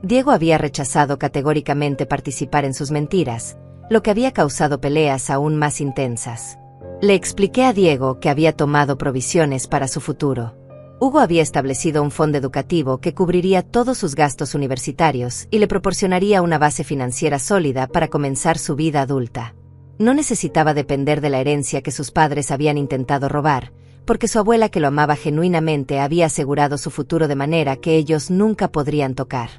Diego había rechazado categóricamente participar en sus mentiras, lo que había causado peleas aún más intensas. Le expliqué a Diego que había tomado provisiones para su futuro. Hugo había establecido un fondo educativo que cubriría todos sus gastos universitarios y le proporcionaría una base financiera sólida para comenzar su vida adulta. No necesitaba depender de la herencia que sus padres habían intentado robar, porque su abuela, que lo amaba genuinamente, había asegurado su futuro de manera que ellos nunca podrían tocar.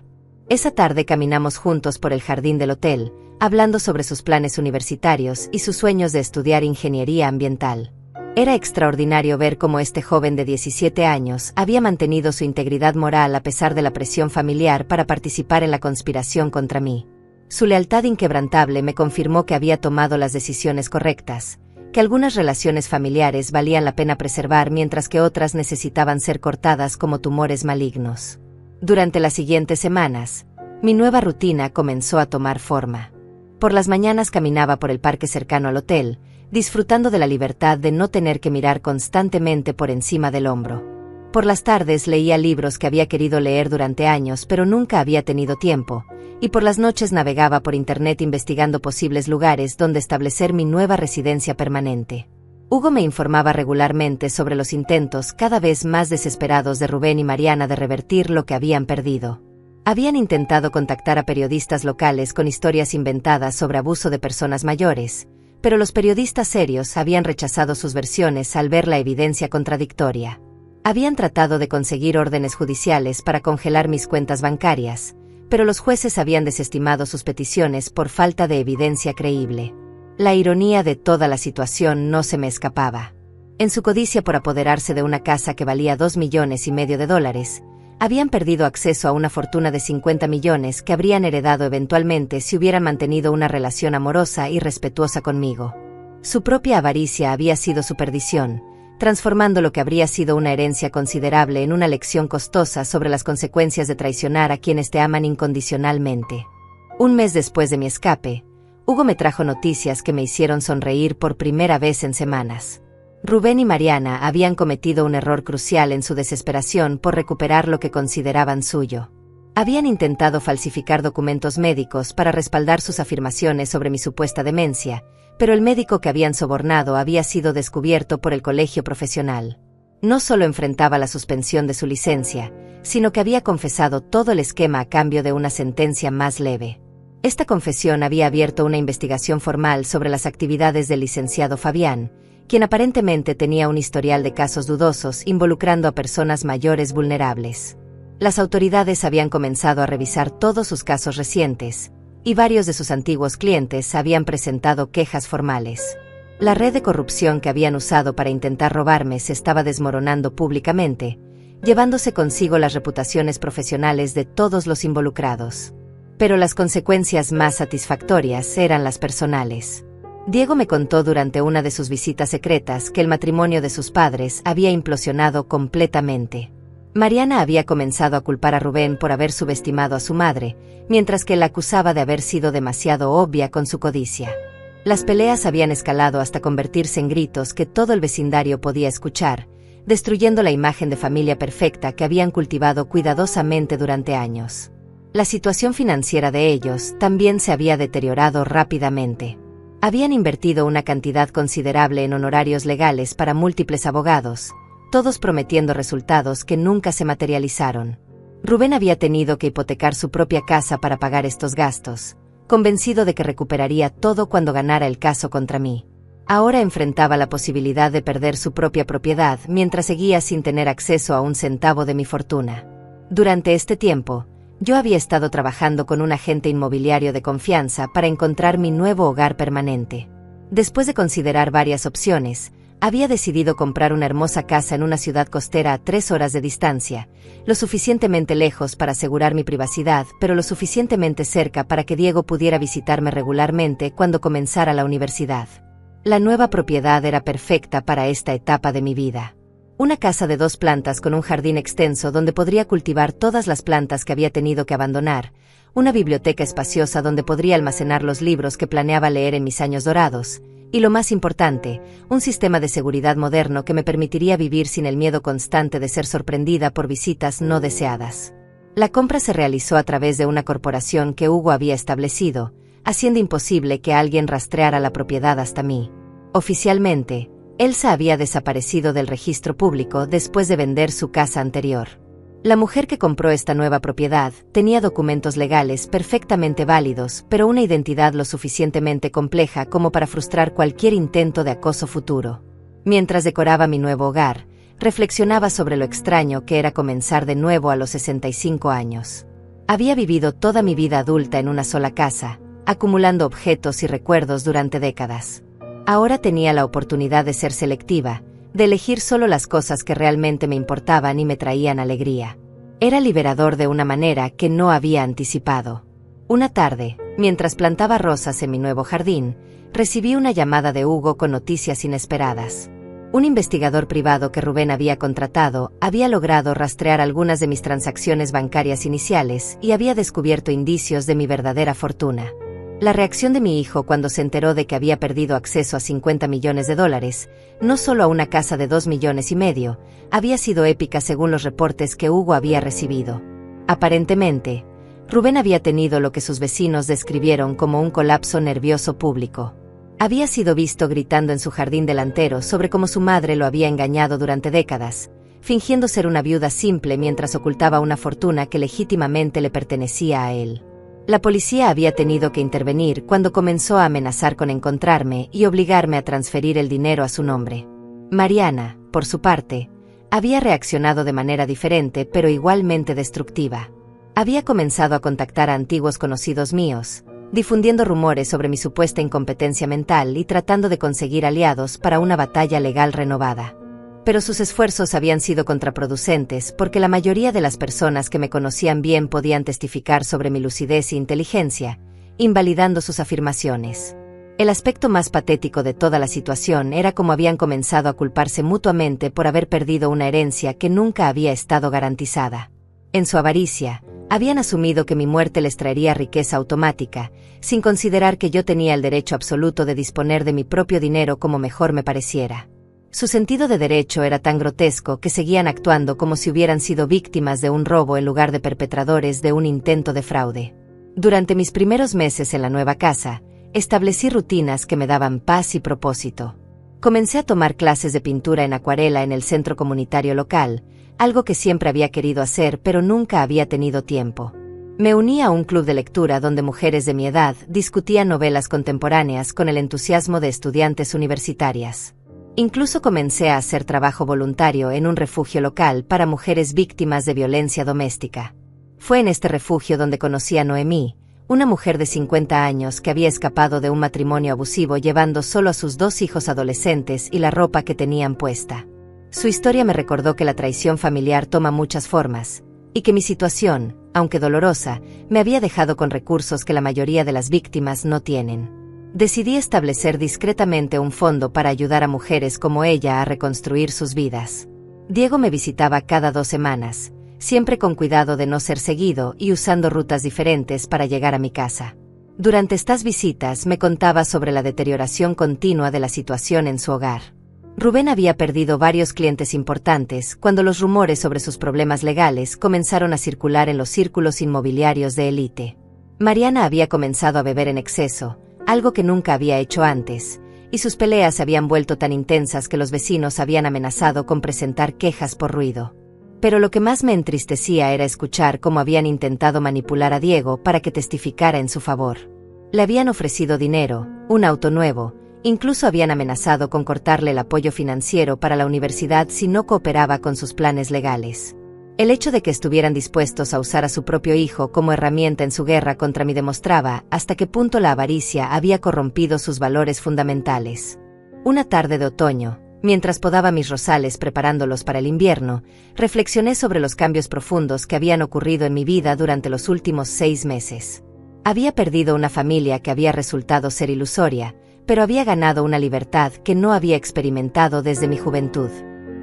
Esa tarde caminamos juntos por el jardín del hotel, hablando sobre sus planes universitarios y sus sueños de estudiar ingeniería ambiental. Era extraordinario ver cómo este joven de 17 años había mantenido su integridad moral a pesar de la presión familiar para participar en la conspiración contra mí. Su lealtad inquebrantable me confirmó que había tomado las decisiones correctas, que algunas relaciones familiares valían la pena preservar mientras que otras necesitaban ser cortadas como tumores malignos. Durante las siguientes semanas, mi nueva rutina comenzó a tomar forma. Por las mañanas caminaba por el parque cercano al hotel, disfrutando de la libertad de no tener que mirar constantemente por encima del hombro. Por las tardes leía libros que había querido leer durante años pero nunca había tenido tiempo, y por las noches navegaba por internet investigando posibles lugares donde establecer mi nueva residencia permanente. Hugo me informaba regularmente sobre los intentos cada vez más desesperados de Rubén y Mariana de revertir lo que habían perdido. Habían intentado contactar a periodistas locales con historias inventadas sobre abuso de personas mayores, pero los periodistas serios habían rechazado sus versiones al ver la evidencia contradictoria. Habían tratado de conseguir órdenes judiciales para congelar mis cuentas bancarias, pero los jueces habían desestimado sus peticiones por falta de evidencia creíble. La ironía de toda la situación no se me escapaba. En su codicia por apoderarse de una casa que valía $2,5 millones, habían perdido acceso a una fortuna de 50 millones que habrían heredado eventualmente si hubieran mantenido una relación amorosa y respetuosa conmigo. Su propia avaricia había sido su perdición, transformando lo que habría sido una herencia considerable en una lección costosa sobre las consecuencias de traicionar a quienes te aman incondicionalmente. Un mes después de mi escape, Hugo me trajo noticias que me hicieron sonreír por primera vez en semanas. Rubén y Mariana habían cometido un error crucial en su desesperación por recuperar lo que consideraban suyo. Habían intentado falsificar documentos médicos para respaldar sus afirmaciones sobre mi supuesta demencia, pero el médico que habían sobornado había sido descubierto por el colegio profesional. No solo enfrentaba la suspensión de su licencia, sino que había confesado todo el esquema a cambio de una sentencia más leve. Esta confesión había abierto una investigación formal sobre las actividades del licenciado Fabián, quien aparentemente tenía un historial de casos dudosos involucrando a personas mayores vulnerables. Las autoridades habían comenzado a revisar todos sus casos recientes, y varios de sus antiguos clientes habían presentado quejas formales. La red de corrupción que habían usado para intentar robarme se estaba desmoronando públicamente, llevándose consigo las reputaciones profesionales de todos los involucrados. Pero las consecuencias más satisfactorias eran las personales. Diego me contó durante una de sus visitas secretas que el matrimonio de sus padres había implosionado completamente. Mariana había comenzado a culpar a Rubén por haber subestimado a su madre, mientras que la acusaba de haber sido demasiado obvia con su codicia. Las peleas habían escalado hasta convertirse en gritos que todo el vecindario podía escuchar, destruyendo la imagen de familia perfecta que habían cultivado cuidadosamente durante años. La situación financiera de ellos también se había deteriorado rápidamente. Habían invertido una cantidad considerable en honorarios legales para múltiples abogados, todos prometiendo resultados que nunca se materializaron. Rubén había tenido que hipotecar su propia casa para pagar estos gastos, convencido de que recuperaría todo cuando ganara el caso contra mí. Ahora enfrentaba la posibilidad de perder su propia propiedad mientras seguía sin tener acceso a un centavo de mi fortuna. Durante este tiempo, yo había estado trabajando con un agente inmobiliario de confianza para encontrar mi nuevo hogar permanente. Después de considerar varias opciones, había decidido comprar una hermosa casa en una ciudad costera a 3 horas de distancia, lo suficientemente lejos para asegurar mi privacidad, pero lo suficientemente cerca para que Diego pudiera visitarme regularmente cuando comenzara la universidad. La nueva propiedad era perfecta para esta etapa de mi vida. Una casa de 2 plantas con un jardín extenso donde podría cultivar todas las plantas que había tenido que abandonar, una biblioteca espaciosa donde podría almacenar los libros que planeaba leer en mis años dorados, y lo más importante, un sistema de seguridad moderno que me permitiría vivir sin el miedo constante de ser sorprendida por visitas no deseadas. La compra se realizó a través de una corporación que Hugo había establecido, haciendo imposible que alguien rastreara la propiedad hasta mí. Oficialmente, Elsa había desaparecido del registro público después de vender su casa anterior. La mujer que compró esta nueva propiedad tenía documentos legales perfectamente válidos, pero una identidad lo suficientemente compleja como para frustrar cualquier intento de acoso futuro. Mientras decoraba mi nuevo hogar, reflexionaba sobre lo extraño que era comenzar de nuevo a los 65 años. Había vivido toda mi vida adulta en una sola casa, acumulando objetos y recuerdos durante décadas. Ahora tenía la oportunidad de ser selectiva, de elegir solo las cosas que realmente me importaban y me traían alegría. Era liberador de una manera que no había anticipado. Una tarde, mientras plantaba rosas en mi nuevo jardín, recibí una llamada de Hugo con noticias inesperadas. Un investigador privado que Rubén había contratado había logrado rastrear algunas de mis transacciones bancarias iniciales y había descubierto indicios de mi verdadera fortuna. La reacción de mi hijo cuando se enteró de que había perdido acceso a 50 millones de dólares, no solo a una casa de 2,5 millones, había sido épica según los reportes que Hugo había recibido. Aparentemente, Rubén había tenido lo que sus vecinos describieron como un colapso nervioso público. Había sido visto gritando en su jardín delantero sobre cómo su madre lo había engañado durante décadas, fingiendo ser una viuda simple mientras ocultaba una fortuna que legítimamente le pertenecía a él. La policía había tenido que intervenir cuando comenzó a amenazar con encontrarme y obligarme a transferir el dinero a su nombre. Mariana, por su parte, había reaccionado de manera diferente pero igualmente destructiva. Había comenzado a contactar a antiguos conocidos míos, difundiendo rumores sobre mi supuesta incompetencia mental y tratando de conseguir aliados para una batalla legal renovada. Pero sus esfuerzos habían sido contraproducentes porque la mayoría de las personas que me conocían bien podían testificar sobre mi lucidez e inteligencia, invalidando sus afirmaciones. El aspecto más patético de toda la situación era cómo habían comenzado a culparse mutuamente por haber perdido una herencia que nunca había estado garantizada. En su avaricia, habían asumido que mi muerte les traería riqueza automática, sin considerar que yo tenía el derecho absoluto de disponer de mi propio dinero como mejor me pareciera. Su sentido de derecho era tan grotesco que seguían actuando como si hubieran sido víctimas de un robo en lugar de perpetradores de un intento de fraude. Durante mis primeros meses en la nueva casa, establecí rutinas que me daban paz y propósito. Comencé a tomar clases de pintura en acuarela en el centro comunitario local, algo que siempre había querido hacer pero nunca había tenido tiempo. Me uní a un club de lectura donde mujeres de mi edad discutían novelas contemporáneas con el entusiasmo de estudiantes universitarias. Incluso comencé a hacer trabajo voluntario en un refugio local para mujeres víctimas de violencia doméstica. Fue en este refugio donde conocí a Noemí, una mujer de 50 años que había escapado de un matrimonio abusivo llevando solo a sus 2 hijos adolescentes y la ropa que tenían puesta. Su historia me recordó que la traición familiar toma muchas formas, y que mi situación, aunque dolorosa, me había dejado con recursos que la mayoría de las víctimas no tienen. Decidí establecer discretamente un fondo para ayudar a mujeres como ella a reconstruir sus vidas. Diego me visitaba cada 2 semanas, siempre con cuidado de no ser seguido y usando rutas diferentes para llegar a mi casa. Durante estas visitas me contaba sobre la deterioración continua de la situación en su hogar. Rubén había perdido varios clientes importantes cuando los rumores sobre sus problemas legales comenzaron a circular en los círculos inmobiliarios de élite. Mariana había comenzado a beber en exceso, algo que nunca había hecho antes, y sus peleas se habían vuelto tan intensas que los vecinos habían amenazado con presentar quejas por ruido. Pero lo que más me entristecía era escuchar cómo habían intentado manipular a Diego para que testificara en su favor. Le habían ofrecido dinero, un auto nuevo, incluso habían amenazado con cortarle el apoyo financiero para la universidad si no cooperaba con sus planes legales. El hecho de que estuvieran dispuestos a usar a su propio hijo como herramienta en su guerra contra mí demostraba hasta qué punto la avaricia había corrompido sus valores fundamentales. Una tarde de otoño, mientras podaba mis rosales preparándolos para el invierno, reflexioné sobre los cambios profundos que habían ocurrido en mi vida durante los últimos 6 meses. Había perdido una familia que había resultado ser ilusoria, pero había ganado una libertad que no había experimentado desde mi juventud.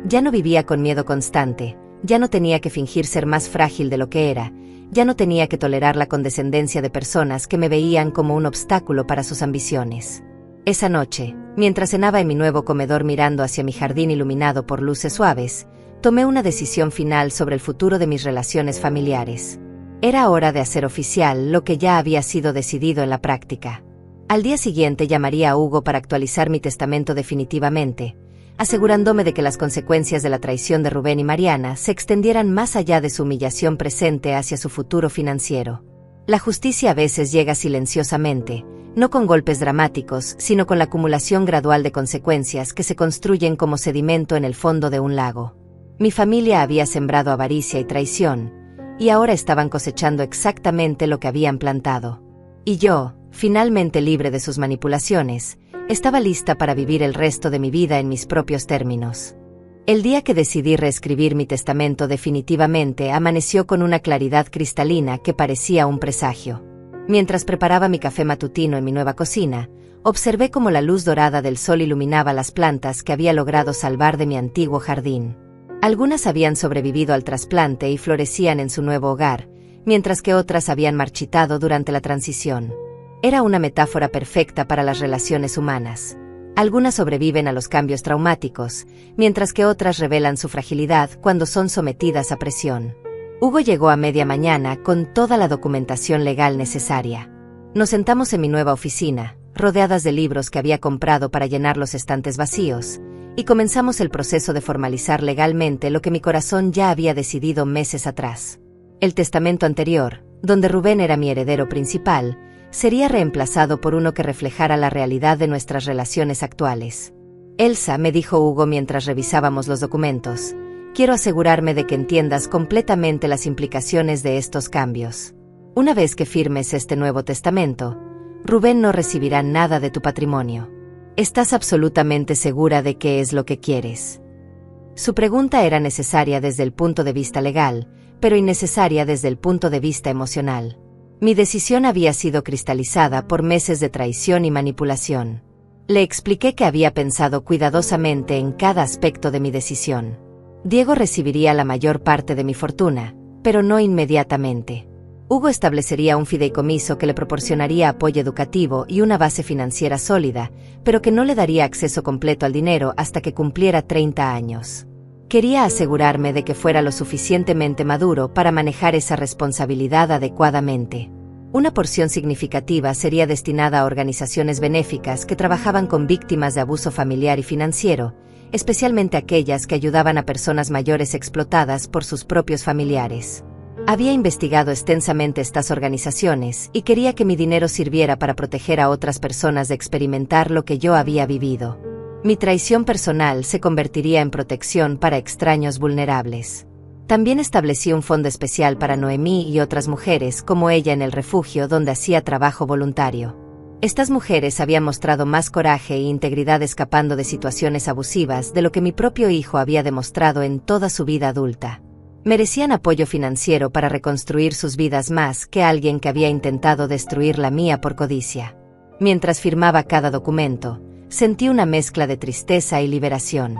Ya no vivía con miedo constante, ya no tenía que fingir ser más frágil de lo que era, ya no tenía que tolerar la condescendencia de personas que me veían como un obstáculo para sus ambiciones. Esa noche, mientras cenaba en mi nuevo comedor mirando hacia mi jardín iluminado por luces suaves, tomé una decisión final sobre el futuro de mis relaciones familiares. Era hora de hacer oficial lo que ya había sido decidido en la práctica. Al día siguiente llamaría a Hugo para actualizar mi testamento definitivamente, asegurándome de que las consecuencias de la traición de Rubén y Mariana se extendieran más allá de su humillación presente hacia su futuro financiero. La justicia a veces llega silenciosamente, no con golpes dramáticos, sino con la acumulación gradual de consecuencias que se construyen como sedimento en el fondo de un lago. Mi familia había sembrado avaricia y traición, y ahora estaban cosechando exactamente lo que habían plantado. Y yo, finalmente libre de sus manipulaciones, estaba lista para vivir el resto de mi vida en mis propios términos. El día que decidí reescribir mi testamento definitivamente amaneció con una claridad cristalina que parecía un presagio. Mientras preparaba mi café matutino en mi nueva cocina, observé cómo la luz dorada del sol iluminaba las plantas que había logrado salvar de mi antiguo jardín. Algunas habían sobrevivido al trasplante y florecían en su nuevo hogar, mientras que otras habían marchitado durante la transición. Era una metáfora perfecta para las relaciones humanas. Algunas sobreviven a los cambios traumáticos, mientras que otras revelan su fragilidad cuando son sometidas a presión. Hugo llegó a media mañana con toda la documentación legal necesaria. Nos sentamos en mi nueva oficina, rodeadas de libros que había comprado para llenar los estantes vacíos, y comenzamos el proceso de formalizar legalmente lo que mi corazón ya había decidido meses atrás. El testamento anterior, donde Rubén era mi heredero principal, sería reemplazado por uno que reflejara la realidad de nuestras relaciones actuales. Elsa, me dijo Hugo mientras revisábamos los documentos, quiero asegurarme de que entiendas completamente las implicaciones de estos cambios. Una vez que firmes este nuevo testamento, Rubén no recibirá nada de tu patrimonio. ¿Estás absolutamente segura de qué es lo que quieres? Su pregunta era necesaria desde el punto de vista legal, pero innecesaria desde el punto de vista emocional. Mi decisión había sido cristalizada por meses de traición y manipulación. Le expliqué que había pensado cuidadosamente en cada aspecto de mi decisión. Diego recibiría la mayor parte de mi fortuna, pero no inmediatamente. Hugo establecería un fideicomiso que le proporcionaría apoyo educativo y una base financiera sólida, pero que no le daría acceso completo al dinero hasta que cumpliera 30 años. Quería asegurarme de que fuera lo suficientemente maduro para manejar esa responsabilidad adecuadamente. Una porción significativa sería destinada a organizaciones benéficas que trabajaban con víctimas de abuso familiar y financiero, especialmente aquellas que ayudaban a personas mayores explotadas por sus propios familiares. Había investigado extensamente estas organizaciones y quería que mi dinero sirviera para proteger a otras personas de experimentar lo que yo había vivido. Mi traición personal se convertiría en protección para extraños vulnerables. También establecí un fondo especial para Noemí y otras mujeres como ella en el refugio donde hacía trabajo voluntario. Estas mujeres habían mostrado más coraje e integridad escapando de situaciones abusivas de lo que mi propio hijo había demostrado en toda su vida adulta. Merecían apoyo financiero para reconstruir sus vidas más que alguien que había intentado destruir la mía por codicia. Mientras firmaba cada documento, sentí una mezcla de tristeza y liberación.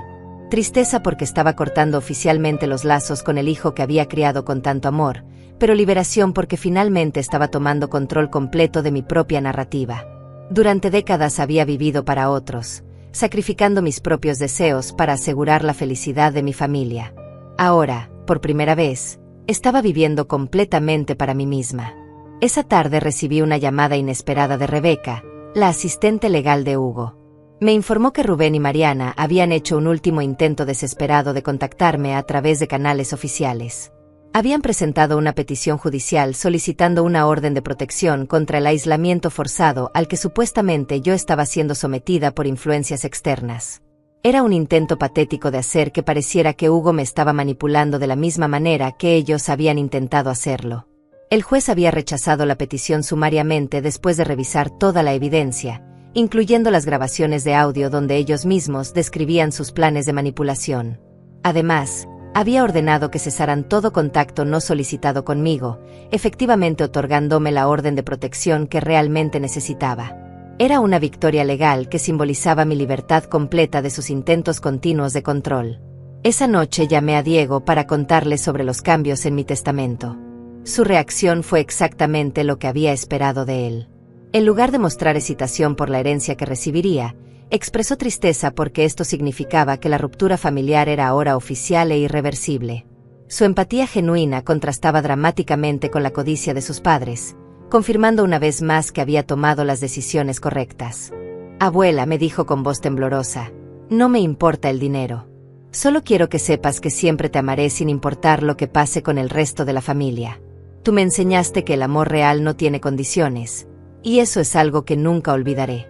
Tristeza porque estaba cortando oficialmente los lazos con el hijo que había criado con tanto amor, pero liberación porque finalmente estaba tomando control completo de mi propia narrativa. Durante décadas había vivido para otros, sacrificando mis propios deseos para asegurar la felicidad de mi familia. Ahora, por primera vez, estaba viviendo completamente para mí misma. Esa tarde recibí una llamada inesperada de Rebeca, la asistente legal de Hugo. Me informó que Rubén y Mariana habían hecho un último intento desesperado de contactarme a través de canales oficiales. Habían presentado una petición judicial solicitando una orden de protección contra el aislamiento forzado al que supuestamente yo estaba siendo sometida por influencias externas. Era un intento patético de hacer que pareciera que Hugo me estaba manipulando de la misma manera que ellos habían intentado hacerlo. El juez había rechazado la petición sumariamente después de revisar toda la evidencia, incluyendo las grabaciones de audio donde ellos mismos describían sus planes de manipulación. Además, había ordenado que cesaran todo contacto no solicitado conmigo, efectivamente otorgándome la orden de protección que realmente necesitaba. Era una victoria legal que simbolizaba mi libertad completa de sus intentos continuos de control. Esa noche llamé a Diego para contarle sobre los cambios en mi testamento. Su reacción fue exactamente lo que había esperado de él. En lugar de mostrar excitación por la herencia que recibiría, expresó tristeza porque esto significaba que la ruptura familiar era ahora oficial e irreversible. Su empatía genuina contrastaba dramáticamente con la codicia de sus padres, confirmando una vez más que había tomado las decisiones correctas. Abuela, me dijo con voz temblorosa, no me importa el dinero. Solo quiero que sepas que siempre te amaré sin importar lo que pase con el resto de la familia. Tú me enseñaste que el amor real no tiene condiciones, y eso es algo que nunca olvidaré.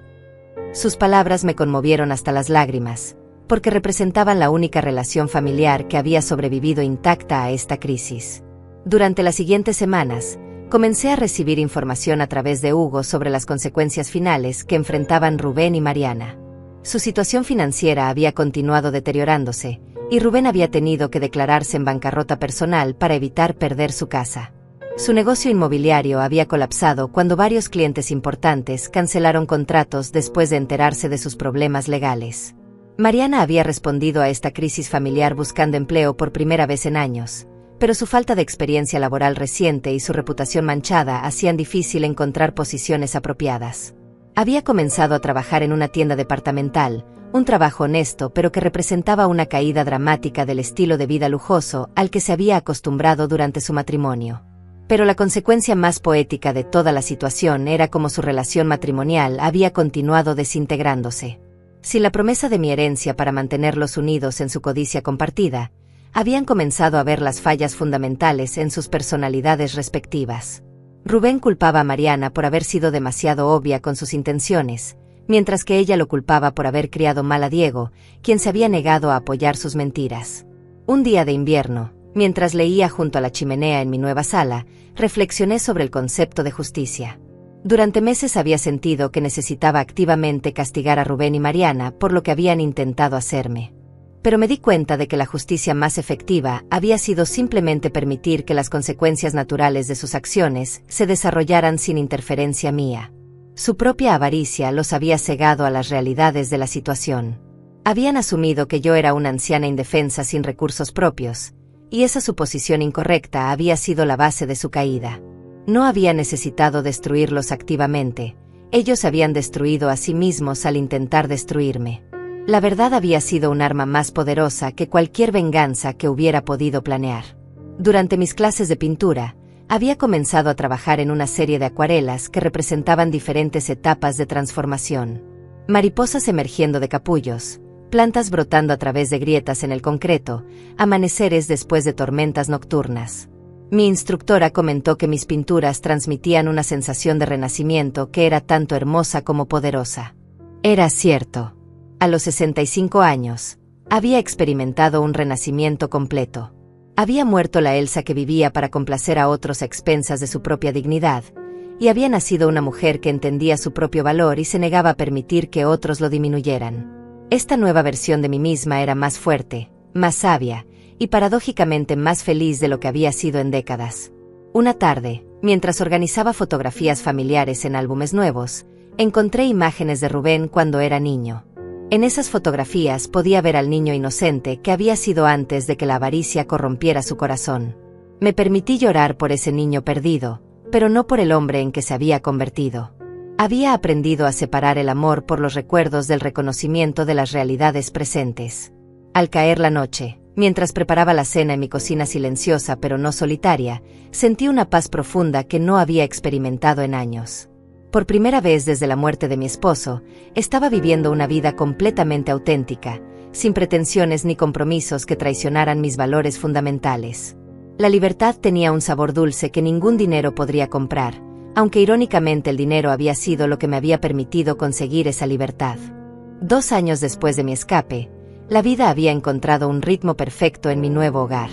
Sus palabras me conmovieron hasta las lágrimas, porque representaban la única relación familiar que había sobrevivido intacta a esta crisis. Durante las siguientes semanas, comencé a recibir información a través de Hugo sobre las consecuencias finales que enfrentaban Rubén y Mariana. Su situación financiera había continuado deteriorándose, y Rubén había tenido que declararse en bancarrota personal para evitar perder su casa. Su negocio inmobiliario había colapsado cuando varios clientes importantes cancelaron contratos después de enterarse de sus problemas legales. Mariana había respondido a esta crisis familiar buscando empleo por primera vez en años, pero su falta de experiencia laboral reciente y su reputación manchada hacían difícil encontrar posiciones apropiadas. Había comenzado a trabajar en una tienda departamental, un trabajo honesto pero que representaba una caída dramática del estilo de vida lujoso al que se había acostumbrado durante su matrimonio. Pero la consecuencia más poética de toda la situación era cómo su relación matrimonial había continuado desintegrándose. Sin la promesa de mi herencia para mantenerlos unidos en su codicia compartida, habían comenzado a ver las fallas fundamentales en sus personalidades respectivas. Rubén culpaba a Mariana por haber sido demasiado obvia con sus intenciones, mientras que ella lo culpaba por haber criado mal a Diego, quien se había negado a apoyar sus mentiras. Un día de invierno, mientras leía junto a la chimenea en mi nueva sala, reflexioné sobre el concepto de justicia. Durante meses había sentido que necesitaba activamente castigar a Rubén y Mariana por lo que habían intentado hacerme. Pero me di cuenta de que la justicia más efectiva había sido simplemente permitir que las consecuencias naturales de sus acciones se desarrollaran sin interferencia mía. Su propia avaricia los había cegado a las realidades de la situación. Habían asumido que yo era una anciana indefensa sin recursos propios, y esa suposición incorrecta había sido la base de su caída. No había necesitado destruirlos activamente, ellos se habían destruido a sí mismos al intentar destruirme. La verdad había sido un arma más poderosa que cualquier venganza que hubiera podido planear. Durante mis clases de pintura, había comenzado a trabajar en una serie de acuarelas que representaban diferentes etapas de transformación. Mariposas emergiendo de capullos, plantas brotando a través de grietas en el concreto, amaneceres después de tormentas nocturnas. Mi instructora comentó que mis pinturas transmitían una sensación de renacimiento que era tanto hermosa como poderosa. Era cierto. A los 65 años, había experimentado un renacimiento completo. Había muerto la Elsa que vivía para complacer a otros a expensas de su propia dignidad, y había nacido una mujer que entendía su propio valor y se negaba a permitir que otros lo disminuyeran. Esta nueva versión de mí misma era más fuerte, más sabia, y paradójicamente más feliz de lo que había sido en décadas. Una tarde, mientras organizaba fotografías familiares en álbumes nuevos, encontré imágenes de Rubén cuando era niño. En esas fotografías podía ver al niño inocente que había sido antes de que la avaricia corrompiera su corazón. Me permití llorar por ese niño perdido, pero no por el hombre en que se había convertido. Había aprendido a separar el amor por los recuerdos del reconocimiento de las realidades presentes. Al caer la noche, mientras preparaba la cena en mi cocina silenciosa pero no solitaria, sentí una paz profunda que no había experimentado en años. Por primera vez desde la muerte de mi esposo, estaba viviendo una vida completamente auténtica, sin pretensiones ni compromisos que traicionaran mis valores fundamentales. La libertad tenía un sabor dulce que ningún dinero podría comprar, aunque irónicamente el dinero había sido lo que me había permitido conseguir esa libertad. 2 años después de mi escape, la vida había encontrado un ritmo perfecto en mi nuevo hogar.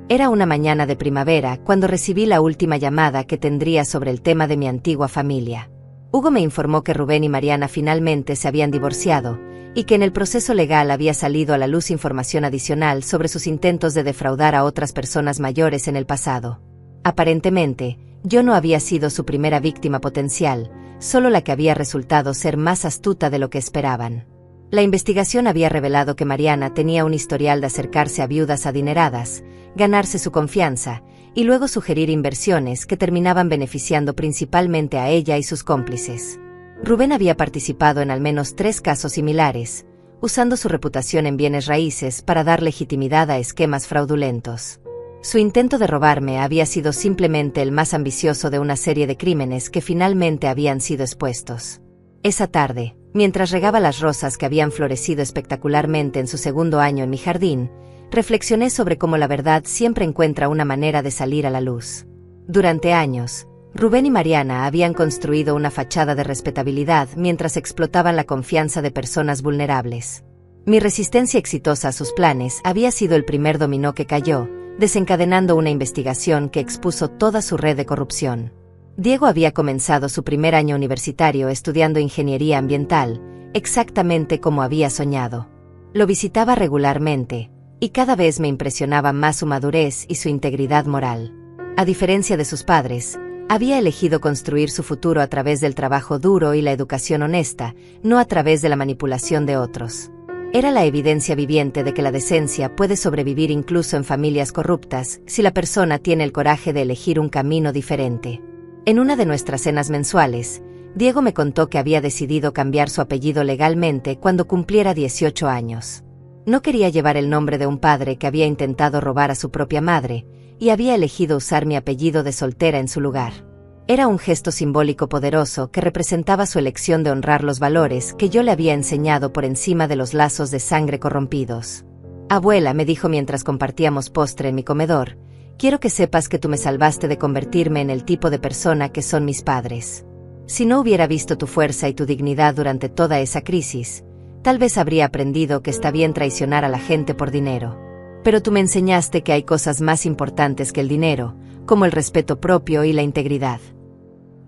Era una mañana de primavera cuando recibí la última llamada que tendría sobre el tema de mi antigua familia. Hugo me informó que Rubén y Mariana finalmente se habían divorciado, y que en el proceso legal había salido a la luz información adicional sobre sus intentos de defraudar a otras personas mayores en el pasado. Aparentemente, yo no había sido su primera víctima potencial, solo la que había resultado ser más astuta de lo que esperaban. La investigación había revelado que Mariana tenía un historial de acercarse a viudas adineradas, ganarse su confianza, y luego sugerir inversiones que terminaban beneficiando principalmente a ella y sus cómplices. Rubén había participado en al menos 3 casos similares, usando su reputación en bienes raíces para dar legitimidad a esquemas fraudulentos. Su intento de robarme había sido simplemente el más ambicioso de una serie de crímenes que finalmente habían sido expuestos. Esa tarde, mientras regaba las rosas que habían florecido espectacularmente en su segundo año en mi jardín, reflexioné sobre cómo la verdad siempre encuentra una manera de salir a la luz. Durante años, Rubén y Mariana habían construido una fachada de respetabilidad mientras explotaban la confianza de personas vulnerables. Mi resistencia exitosa a sus planes había sido el primer dominó que cayó, desencadenando una investigación que expuso toda su red de corrupción. Diego había comenzado su primer año universitario estudiando ingeniería ambiental, exactamente como había soñado. Lo visitaba regularmente, y cada vez me impresionaba más su madurez y su integridad moral. A diferencia de sus padres, había elegido construir su futuro a través del trabajo duro y la educación honesta, no a través de la manipulación de otros. Era la evidencia viviente de que la decencia puede sobrevivir incluso en familias corruptas si la persona tiene el coraje de elegir un camino diferente. En una de nuestras cenas mensuales, Diego me contó que había decidido cambiar su apellido legalmente cuando cumpliera 18 años. No quería llevar el nombre de un padre que había intentado robar a su propia madre, y había elegido usar mi apellido de soltera en su lugar. Era un gesto simbólico poderoso que representaba su elección de honrar los valores que yo le había enseñado por encima de los lazos de sangre corrompidos. Abuela, me dijo mientras compartíamos postre en mi comedor, quiero que sepas que tú me salvaste de convertirme en el tipo de persona que son mis padres. Si no hubiera visto tu fuerza y tu dignidad durante toda esa crisis, tal vez habría aprendido que está bien traicionar a la gente por dinero. Pero tú me enseñaste que hay cosas más importantes que el dinero, como el respeto propio y la integridad.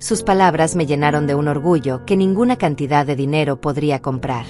Sus palabras me llenaron de un orgullo que ninguna cantidad de dinero podría comprar.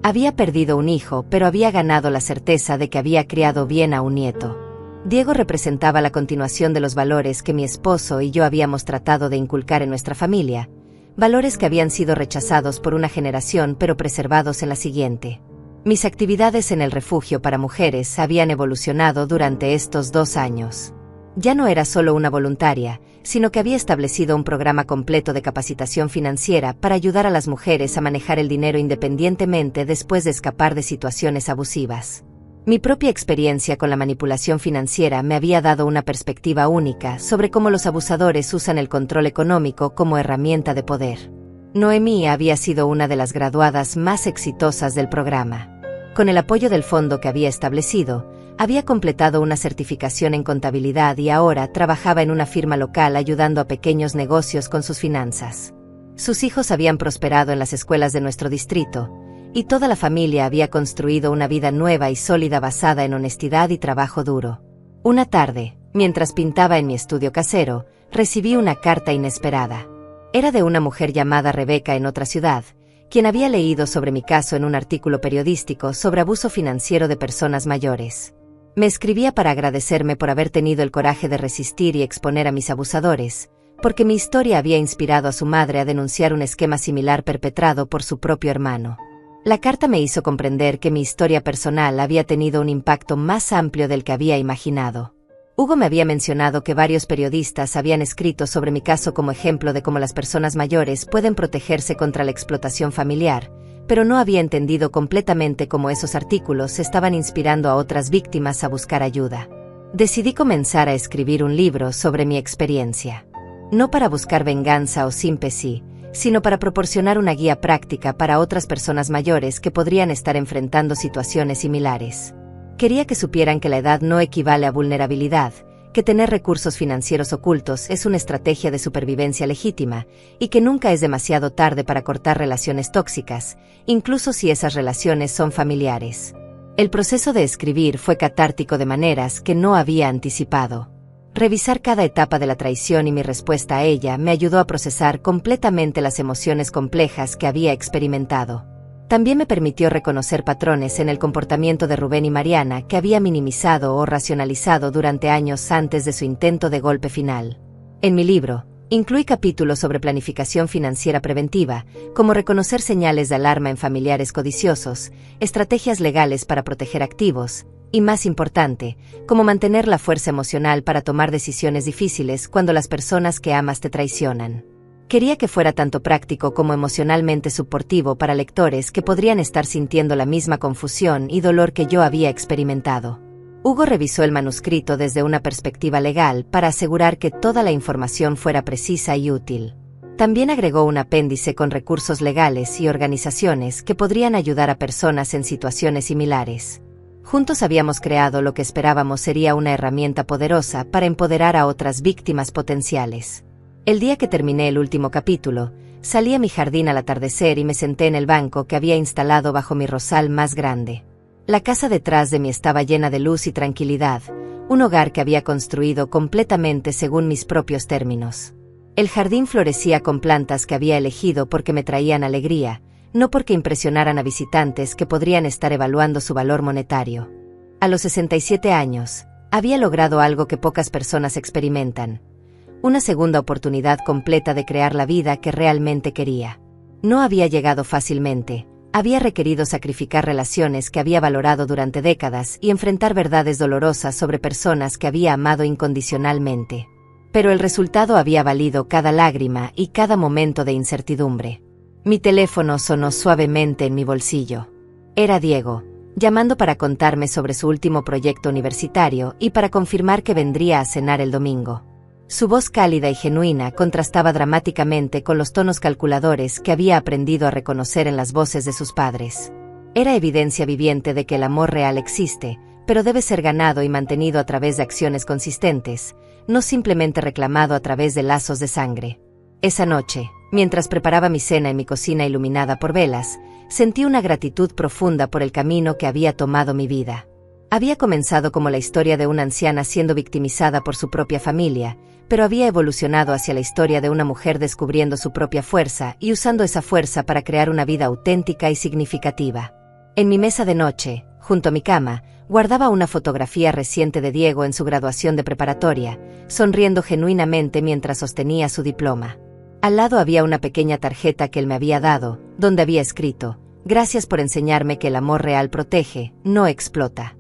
Había perdido un hijo, pero había ganado la certeza de que había criado bien a un nieto. Diego representaba la continuación de los valores que mi esposo y yo habíamos tratado de inculcar en nuestra familia, valores que habían sido rechazados por una generación pero preservados en la siguiente. Mis actividades en el refugio para mujeres habían evolucionado durante estos 2 años. Ya no era solo una voluntaria, sino que había establecido un programa completo de capacitación financiera para ayudar a las mujeres a manejar el dinero independientemente después de escapar de situaciones abusivas. Mi propia experiencia con la manipulación financiera me había dado una perspectiva única sobre cómo los abusadores usan el control económico como herramienta de poder. Noemí había sido una de las graduadas más exitosas del programa. Con el apoyo del fondo que había establecido, había completado una certificación en contabilidad y ahora trabajaba en una firma local ayudando a pequeños negocios con sus finanzas. Sus hijos habían prosperado en las escuelas de nuestro distrito, y toda la familia había construido una vida nueva y sólida basada en honestidad y trabajo duro. Una tarde, mientras pintaba en mi estudio casero, recibí una carta inesperada. Era de una mujer llamada Rebeca en otra ciudad, quien había leído sobre mi caso en un artículo periodístico sobre abuso financiero de personas mayores. Me escribía para agradecerme por haber tenido el coraje de resistir y exponer a mis abusadores, porque mi historia había inspirado a su madre a denunciar un esquema similar perpetrado por su propio hermano. La carta me hizo comprender que mi historia personal había tenido un impacto más amplio del que había imaginado. Hugo me había mencionado que varios periodistas habían escrito sobre mi caso como ejemplo de cómo las personas mayores pueden protegerse contra la explotación familiar, pero no había entendido completamente cómo esos artículos estaban inspirando a otras víctimas a buscar ayuda. Decidí comenzar a escribir un libro sobre mi experiencia. No para buscar venganza o símpatía, sino para proporcionar una guía práctica para otras personas mayores que podrían estar enfrentando situaciones similares. Quería que supieran que la edad no equivale a vulnerabilidad, que tener recursos financieros ocultos es una estrategia de supervivencia legítima, y que nunca es demasiado tarde para cortar relaciones tóxicas, incluso si esas relaciones son familiares. El proceso de escribir fue catártico de maneras que no había anticipado. Revisar cada etapa de la traición y mi respuesta a ella me ayudó a procesar completamente las emociones complejas que había experimentado. También me permitió reconocer patrones en el comportamiento de Rubén y Mariana que había minimizado o racionalizado durante años antes de su intento de golpe final. En mi libro, incluí capítulos sobre planificación financiera preventiva, como reconocer señales de alarma en familiares codiciosos, estrategias legales para proteger activos, y más importante, cómo mantener la fuerza emocional para tomar decisiones difíciles cuando las personas que amas te traicionan. Quería que fuera tanto práctico como emocionalmente suportivo para lectores que podrían estar sintiendo la misma confusión y dolor que yo había experimentado. Hugo revisó el manuscrito desde una perspectiva legal para asegurar que toda la información fuera precisa y útil. También agregó un apéndice con recursos legales y organizaciones que podrían ayudar a personas en situaciones similares. Juntos habíamos creado lo que esperábamos sería una herramienta poderosa para empoderar a otras víctimas potenciales. El día que terminé el último capítulo, salí a mi jardín al atardecer y me senté en el banco que había instalado bajo mi rosal más grande. La casa detrás de mí estaba llena de luz y tranquilidad, un hogar que había construido completamente según mis propios términos. El jardín florecía con plantas que había elegido porque me traían alegría, no porque impresionaran a visitantes que podrían estar evaluando su valor monetario. A los 67 años, había logrado algo que pocas personas experimentan: una segunda oportunidad completa de crear la vida que realmente quería. No había llegado fácilmente, había requerido sacrificar relaciones que había valorado durante décadas y enfrentar verdades dolorosas sobre personas que había amado incondicionalmente. Pero el resultado había valido cada lágrima y cada momento de incertidumbre. Mi teléfono sonó suavemente en mi bolsillo. Era Diego, llamando para contarme sobre su último proyecto universitario y para confirmar que vendría a cenar el domingo. Su voz cálida y genuina contrastaba dramáticamente con los tonos calculadores que había aprendido a reconocer en las voces de sus padres. Era evidencia viviente de que el amor real existe, pero debe ser ganado y mantenido a través de acciones consistentes, no simplemente reclamado a través de lazos de sangre. Esa noche, mientras preparaba mi cena en mi cocina iluminada por velas, sentí una gratitud profunda por el camino que había tomado mi vida. Había comenzado como la historia de una anciana siendo victimizada por su propia familia, pero había evolucionado hacia la historia de una mujer descubriendo su propia fuerza y usando esa fuerza para crear una vida auténtica y significativa. En mi mesa de noche, junto a mi cama, guardaba una fotografía reciente de Diego en su graduación de preparatoria, sonriendo genuinamente mientras sostenía su diploma. Al lado había una pequeña tarjeta que él me había dado, donde había escrito: «Gracias por enseñarme que el amor real protege, no explota».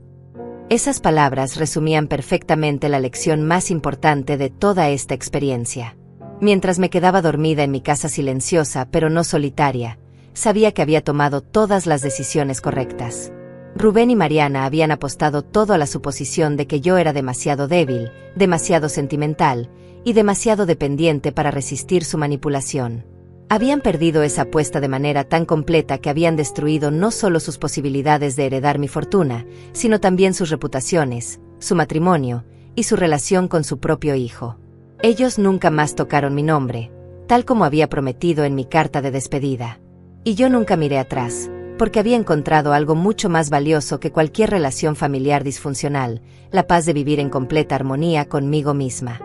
Esas palabras resumían perfectamente la lección más importante de toda esta experiencia. Mientras me quedaba dormida en mi casa silenciosa pero no solitaria, sabía que había tomado todas las decisiones correctas. Rubén y Mariana habían apostado todo a la suposición de que yo era demasiado débil, demasiado sentimental y demasiado dependiente para resistir su manipulación. Habían perdido esa apuesta de manera tan completa que habían destruido no solo sus posibilidades de heredar mi fortuna, sino también sus reputaciones, su matrimonio y su relación con su propio hijo. Ellos nunca más tocaron mi nombre, tal como había prometido en mi carta de despedida. Y yo nunca miré atrás, porque había encontrado algo mucho más valioso que cualquier relación familiar disfuncional: la paz de vivir en completa armonía conmigo misma.